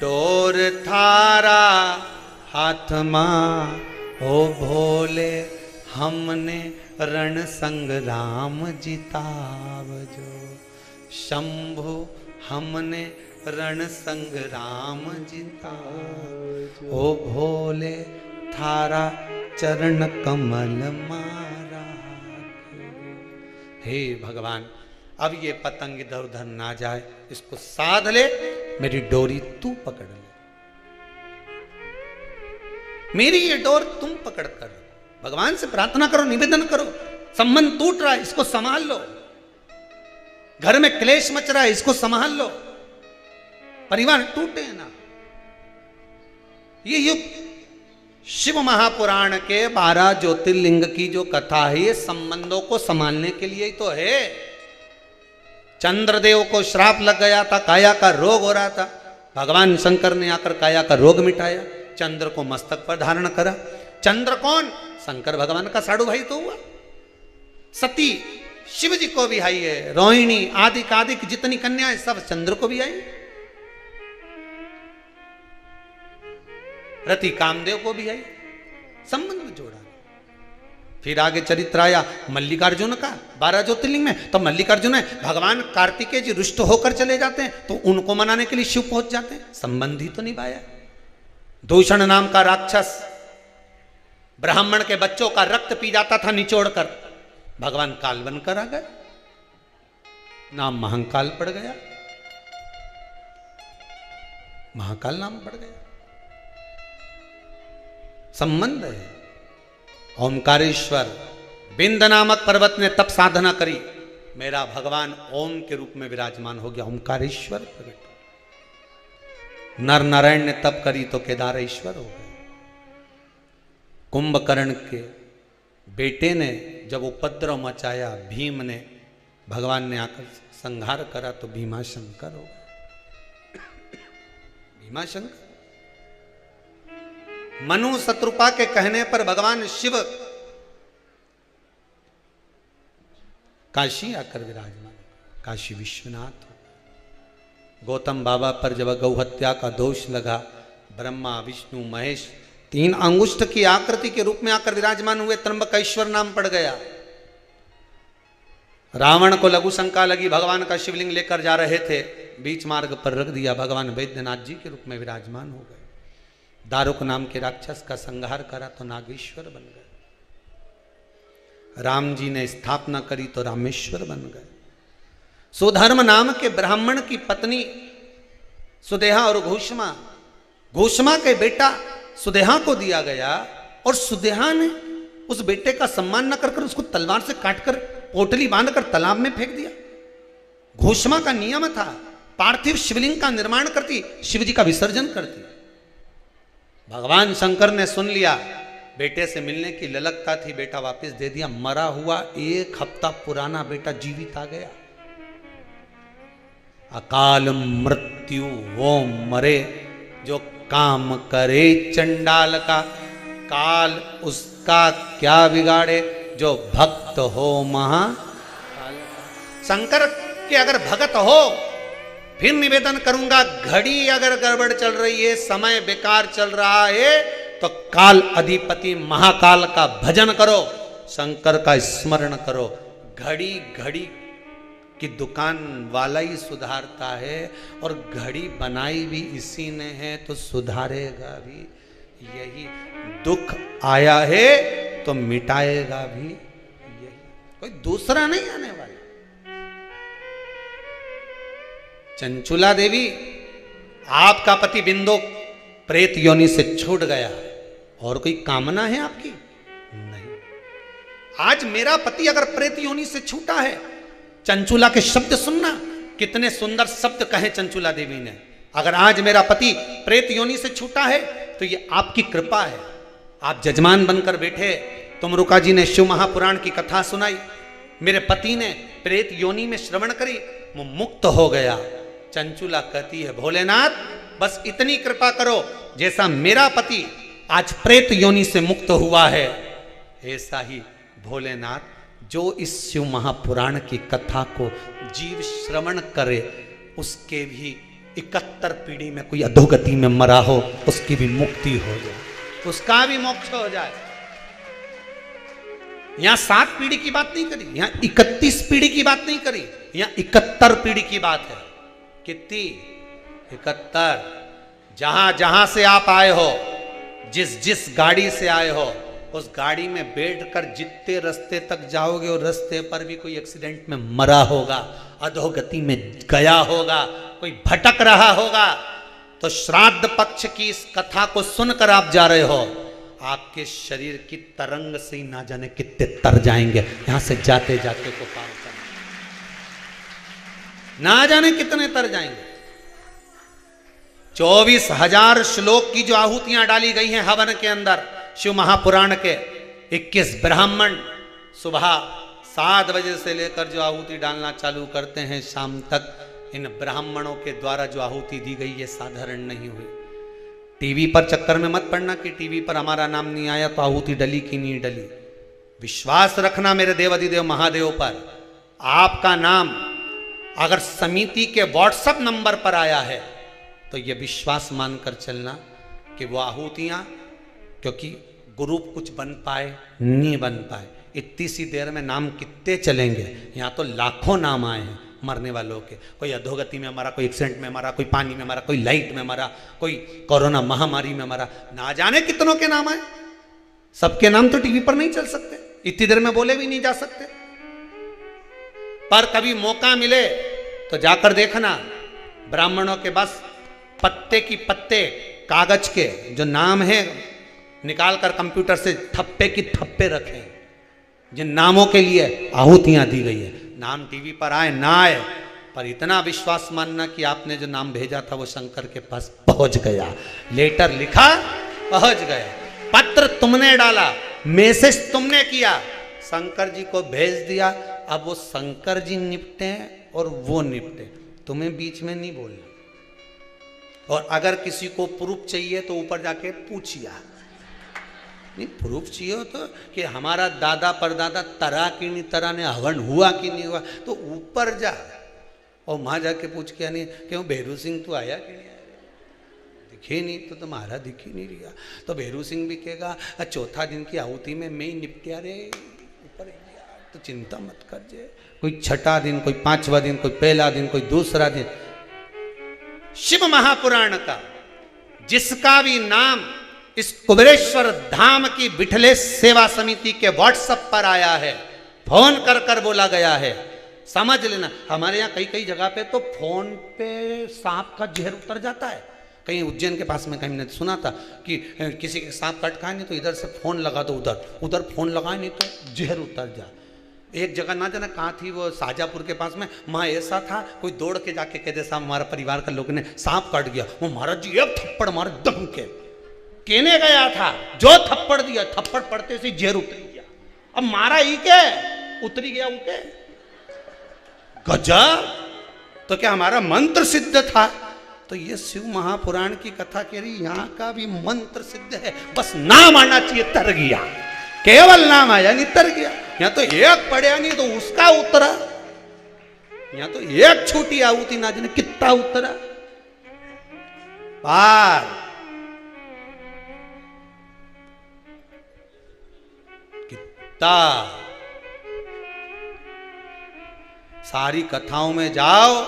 डोर थारा हाथ मां, ओ भोले हमने रण संग्राम जितावजो। शंभु हमने रण संग्राम जितावजो, ओ भोले थारा चरण कमल मारा। हे भगवान, अब ये पतंग इधर उधर ना जाए, इसको साध ले, मेरी डोरी तू पकड़ ले, मेरी ये डोर तुम पकड़ कर। भगवान से प्रार्थना करो, निवेदन करो, संबंध टूट रहा है, इसको संभाल लो। घर में क्लेश मच रहा है, इसको संभाल लो, परिवार टूटे ना। ये युग शिव महापुराण के 12 ज्योतिर्लिंग की जो कथा है, ये संबंधों को संभालने के लिए ही तो है। चंद्रदेव को श्राप लग गया था, काया का रोग हो रहा था, भगवान शंकर ने आकर काया का रोग मिटाया, चंद्र को मस्तक पर धारण करा। चंद्र कौन? शंकर भगवान का साड़ू भाई तो हुआ। सती शिव जी को भी आई है, रोहिणी आदि कादिक जितनी कन्याएं सब चंद्र को भी आई, रति कामदेव को भी आई, संबंध जोड़ा। फिर आगे चरित्र आया मल्लिकार्जुन का 12 ज्योतिर्लिंग में, तो मल्लिकार्जुन है भगवान कार्तिकेय जी रुष्ट होकर चले जाते हैं तो उनको मनाने के लिए शिव पहुंच जाते हैं, संबंध ही तो निभाया। दूषण नाम का राक्षस ब्राह्मण के बच्चों का रक्त पी जाता था निचोड़कर, भगवान काल बनकर आ गए, नाम महाकाल पड़ गया, महाकाल नाम पड़ गया। संबंध है। ओमकारेश्वर बिंद नामक पर्वत ने तप साधना करी, मेरा भगवान ओम के रूप में विराजमान हो गया, ओमकारेश्वर प्रकट। नर नारायण ने तप करी तो केदारेश्वर हो गए। कुंभकर्ण के बेटे ने जब उपद्रव मचाया, भीम ने, भगवान ने आकर संहार करा तो भीमाशंकर हो गए, भीमाशंकर। मनु शत्रुपा के कहने पर भगवान शिव काशी आकर विराजमान। काशी विश्वनाथ। गौतम बाबा पर जब गौ हत्या का दोष लगा, ब्रह्मा विष्णु महेश 3 अंगुष्ठ की आकृति के रूप में आकर विराजमान हुए, त्र्यंबकेश्वर नाम पड़ गया। रावण को लघु शंका लगी, भगवान का शिवलिंग लेकर जा रहे थे, बीच मार्ग पर रख दिया, भगवान वैद्यनाथ जी के रूप में विराजमान हो गए। दारुक नाम के राक्षस का संहार करा तो नागेश्वर बन गए। राम जी ने स्थापना करी तो रामेश्वर बन गए। सुधर्म नाम के ब्राह्मण की पत्नी सुदेहा और घोषमा, घोषमा के बेटा सुदेहा को दिया गया और सुदेहा ने उस बेटे का सम्मान न कर उसको तलवार से काटकर पोटली बांधकर तालाब में फेंक दिया। घोषमा का नियम था, पार्थिव शिवलिंग का निर्माण करती, शिव जी का विसर्जन करती। भगवान शंकर ने सुन लिया, बेटे से मिलने की ललकता थी, बेटा वापस दे दिया। मरा हुआ 1 हफ्ता पुराना बेटा जीवित आ गया। अकाल मृत्यु वो मरे जो काम करे चंडाल का, काल उसका क्या बिगाड़े जो भक्त हो महा। शंकर के अगर भगत हो, फिर निवेदन करूंगा, घड़ी अगर गड़बड़ चल रही है, समय बेकार चल रहा है, तो काल अधिपति महाकाल का भजन करो, शंकर का स्मरण करो। घड़ी घड़ी की दुकान वाला ही सुधारता है और घड़ी बनाई भी इसी ने है, तो सुधारेगा भी यही। दुख आया है तो मिटाएगा भी यही, कोई दूसरा नहीं आने वाला। चंचुला देवी, आपका पति बिंदु प्रेत योनि से छूट गया, और कोई कामना है आपकी? नहीं। आज मेरा पति अगर प्रेत योनि से छूटा है, चंचुला के शब्द सुनना, कितने सुंदर शब्द कहे चंचुला देवी ने। अगर आज मेरा पति प्रेत योनि से छूटा है तो ये आपकी कृपा है। आप जजमान बनकर बैठे, तुमरुका जी ने शिव महापुराण की कथा सुनाई, मेरे पति ने प्रेत योनि में श्रवण करी, वो मुक्त हो गया। चंचुला कहती है, भोलेनाथ बस इतनी कृपा करो, जैसा मेरा पति आज प्रेत योनि से मुक्त हुआ है, ऐसा ही भोलेनाथ जो इस शिव महापुराण की कथा को जीव श्रवण करे, उसके भी 71 पीढ़ी में कोई अधोगति में मरा हो, उसकी भी मुक्ति हो जाए, उसका भी मोक्ष हो जाए। यहां 7 पीढ़ी की बात नहीं करी, यहां 31 पीढ़ी की बात नहीं करी, यहां 71 पीढ़ी की बात है। कितनी? 71। जहां जहां से आप आए हो, जिस जिस गाड़ी से आए हो, उस गाड़ी में बैठकर जितने रास्ते तक जाओगे, और रास्ते पर भी कोई एक्सीडेंट में मरा होगा, अधोगति में गया होगा, कोई भटक रहा होगा, तो श्राद्ध पक्ष की इस कथा को सुनकर आप जा रहे हो, आपके शरीर की तरंग से ही ना जाने कितने तर जाएंगे, यहां से जाते जाते को पार करना, ना जाने कितने तर जाएंगे। 24,000 श्लोक की जो आहुतियां डाली गई हैं हवन के अंदर, शिव महापुराण के 21 ब्राह्मण सुबह 7 बजे से लेकर जो आहुति डालना चालू करते हैं शाम तक, इन ब्राह्मणों के द्वारा जो आहुति दी गई ये साधारण नहीं हुई। टीवी पर चक्कर में मत पड़ना कि टीवी पर हमारा नाम नहीं आया तो आहुति डली कि नहीं डली। विश्वास रखना मेरे देवाधिदेव महादेव पर, आपका नाम अगर समिति के व्हाट्सएप नंबर पर आया है तो ये विश्वास मानकर चलना कि वो आहुतियां, क्योंकि ग्रुप कुछ बन पाए नहीं बन पाए, इतनी सी देर में नाम कितने चलेंगे। यहाँ तो लाखों नाम आए हैं मरने वालों के, कोई अधोगति में मरा, कोई एक्सीडेंट में मरा, कोई पानी में मरा, कोई लाइट में मरा, कोई कोरोना महामारी में मरा, ना जाने कितनों के नाम आए। सबके नाम तो टीवी पर नहीं चल सकते, इतनी देर में बोले भी नहीं जा सकते, पर कभी मौका मिले तो जाकर देखना, ब्राह्मणों के बस पत्ते की पत्ते कागज के जो नाम है निकाल कर कंप्यूटर से थप्पे की थप्पे रखे, जिन नामों के लिए आहुतियां दी गई है। नाम टीवी पर आए ना आए, पर इतना विश्वास मानना कि आपने जो नाम भेजा था वो शंकर के पास पहुंच गया, लेटर लिखा पहुंच गया, पत्र तुमने डाला, मैसेज तुमने किया, शंकर जी को भेज दिया। अब वो शंकर जी निपटे और वो निपटे, तुम्हें बीच में नहीं बोलना। और अगर किसी को प्रूफ चाहिए तो ऊपर जाके पूछिए, नहीं प्रूफ चाहिए हो तो कि हमारा दादा परदादा तरा की नहीं तरा ने हवन हुआ कि नहीं हुआ, तो ऊपर जा, और वहाँ जाके पूछ के आनी क्यों बेरू सिंह तू आया कि नहीं आया, दिखे नहीं तो तुम्हारा दिख ही नहीं रहा। तो बेरू सिंह भी कहेगा चौथा दिन की आहुति में मैं ही निपटिया रे ऊपर गया, तो चिंता मत कर जे। कोई छठा दिन, कोई पांचवा दिन, कोई पहला दिन, कोई दूसरा दिन। शिव महापुराण का जिसका भी नाम इस कुबेरेश्वर धाम की बिठले सेवा समिति के व्हाट्सएप पर आया है, फोन कर कर बोला गया है, समझ लेना। हमारे यहाँ कई कई जगह पे तो फोन पे सांप का जहर उतर जाता है। कहीं उज्जैन के पास में कहीं ने सुना था कि किसी के सांप कट खाए नहीं तो इधर से फोन लगा दो, उधर फोन लगाए नहीं तो जहर उतर जा। एक जगह ना जाना कहाँ थी वो, शाहजहाँपुर के पास में, वहाँ ऐसा था कोई दौड़ के जाके कहते साहब हमारा परिवार का लोग ने सांप काट गया। वो महाराज जी एक थप्पड़ मारे दम के, कहने गया था जो थप्पड़ दिया, थप्पड़ पड़ते से जहर उतर गया। अब मारा ही के उतरी गया उनके। गजब, तो क्या हमारा मंत्र सिद्ध था? तो ये शिव महापुराण की कथा कह रही यहाँ का भी मंत्र सिद्ध है, बस नाम आना चाहिए, तर गया। केवल नाम आया नहीं तर गया। यहाँ तो एक पढ़िया नहीं तो उसका उतरा, यहाँ तो एक छोटी आहुति ना जाने कितना उतरा पार। कितना सारी कथाओं में जाओ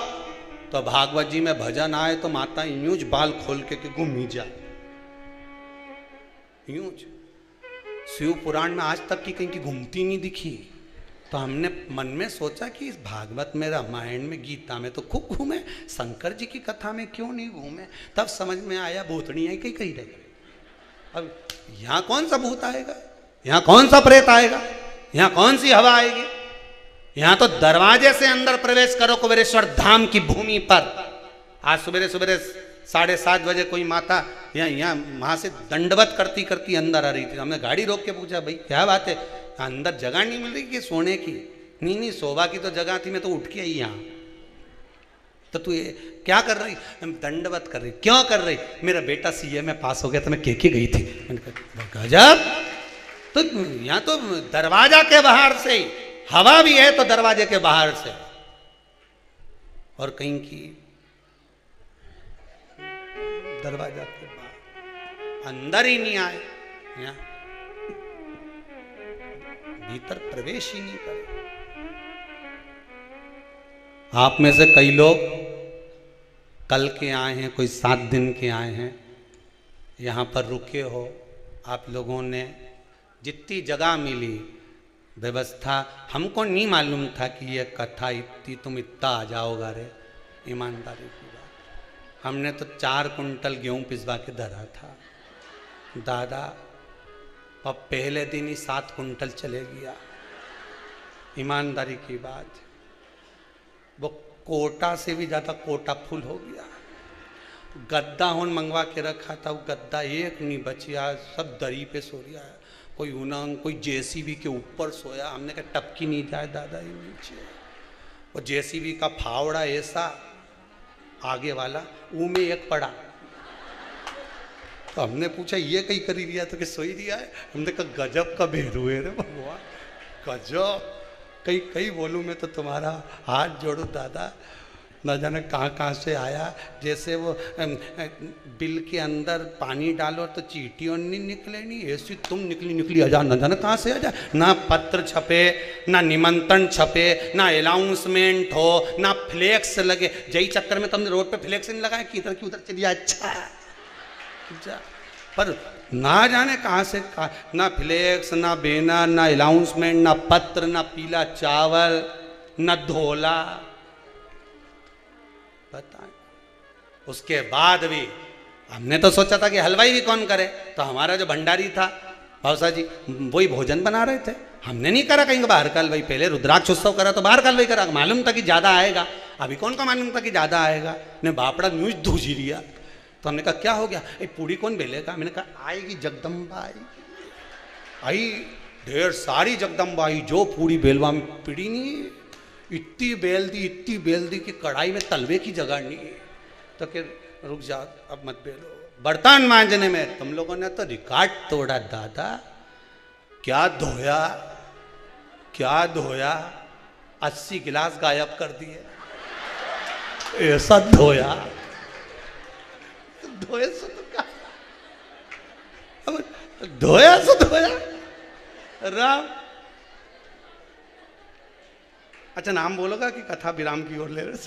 तो भागवत जी में भजन आए तो माता यूं बाल खोल के घूमी जाए, यूं। शिव पुराण में आज तक की कहीं की घूमती नहीं दिखी। तो हमने मन में सोचा कि इस भागवत में, रामायण में, गीता में तो खूब घूमे, शंकर जी की कथा में क्यों नहीं घूमे? तब समझ में आया भूतनी आई कहीं रह गई। अब यहाँ कौन सा भूत आएगा, यहाँ कौन सा प्रेत आएगा, यहाँ कौन सी हवा आएगी? यहाँ तो दरवाजे से अंदर प्रवेश करो कुबेरेश्वर धाम की भूमि पर। आज सुबह सुबह 7:30 बजे कोई माता यहाँ वहाँ से दंडवत करती करती अंदर आ रही थी। हमने गाड़ी रोक के पूछा भाई क्या बात है, अंदर जगह नहीं मिल रही कि सोने की? नहीं शोभा की तो जगह थी, मैं तो उठ के आई यहाँ। तो तू ये क्या कर रही? दंडवत कर रही। क्यों कर रही? मेरा बेटा CA में पास हो गया तो मैं के गई थी। मैंने कहा गजब, तो यहाँ तो दरवाजा के बाहर से ही हवा भी है, तो दरवाजे के बाहर से। और कहीं की दरवाजा के बाहर, अंदर ही नहीं आए, यहाँ भीतर प्रवेश ही नहीं करे। आप में से कई लोग कल के आए हैं, कोई 7 दिन के आए हैं, यहाँ पर रुके हो। आप लोगों ने जितनी जगह मिली व्यवस्था, हमको नहीं मालूम था कि ये कथा इतनी तुम इतना आ जाओगा रे, ईमानदारी की बात। हमने तो 4 कुंटल गेहूं पिसवा के धरा था दादा, और पहले दिन ही 7 कुंटल चले गया। ईमानदारी की बात, वो कोटा से भी ज़्यादा कोटा फुल हो गया। गद्दा होन मंगवा के रखा था, वो गद्दा एक नहीं बचिया, सब दरी पे सो रहा है। कोई उनंग, कोई JCB के ऊपर सोया। हमने कहा टपकी नहीं जाए दादा ये नीचे। वो JCB का फावड़ा ऐसा आगे वाला, वो में एक पड़ा। तो हमने पूछा ये कहीं करी दिया? तो कि सोई दिया है। हमने कहा गजब का भेरू है रे भगवान, गजब। कहीं कहीं बोलूँ मैं तो तुम्हारा हाथ जोड़ू दादा, न जाने कहाँ से आया। जैसे वो बिल के अंदर पानी डालो तो चीटियों नहीं निकले, नहीं ऐसी तुम निकली आ जा, न जाने कहाँ से आ जा। ना पत्र छपे, ना निमंत्रण छपे, ना अनाउंसमेंट हो, ना फ्लेक्स लगे। जई चक्कर में तुमने रोड पे फ्लेक्स नहीं लगाया कि इधर की उधर चलिए, अच्छा। पर ना जाने कहाँ से ना फ्लेक्स, ना बैनर, ना अनाउंसमेंट, ना पत्र, ना पीला चावल, ना धोला। उसके बाद भी हमने तो सोचा था कि हलवाई भी कौन करे, तो हमारा जो भंडारी था भावसा जी, वही भोजन बना रहे थे। हमने नहीं करा कहीं बाहर का हलवाई। पहले रुद्राक्ष उत्सव करा तो बाहर का हलवाई करा, मालूम था कि ज़्यादा आएगा। अभी कौन का मालूम था कि ज़्यादा आएगा? ने बापड़ा न्यूज धूझी लिया। तो हमने कहा क्या हो गया, ये पूड़ी कौन बेलेगा? मैंने कहा आएगी जगदम्बा आई, ढेर सारी जगदम्बा आई। जो पूड़ी बेलवा में पीड़ी नहीं, इतनी बेल दी कि कढ़ाई में तलवे की जगह नहीं है। तो कि रुक जा, अब मत बेलो। बर्तन मांजने में तुम लोगों ने तो रिकॉर्ड तोड़ा दादा। क्या धोया, 80 गिलास गायब कर दिए। ऐसा धोया धोए सो तो का अब धोया सो धोया राम। अच्छा नाम बोलोगा कि कथा विराम की ओर ले रहे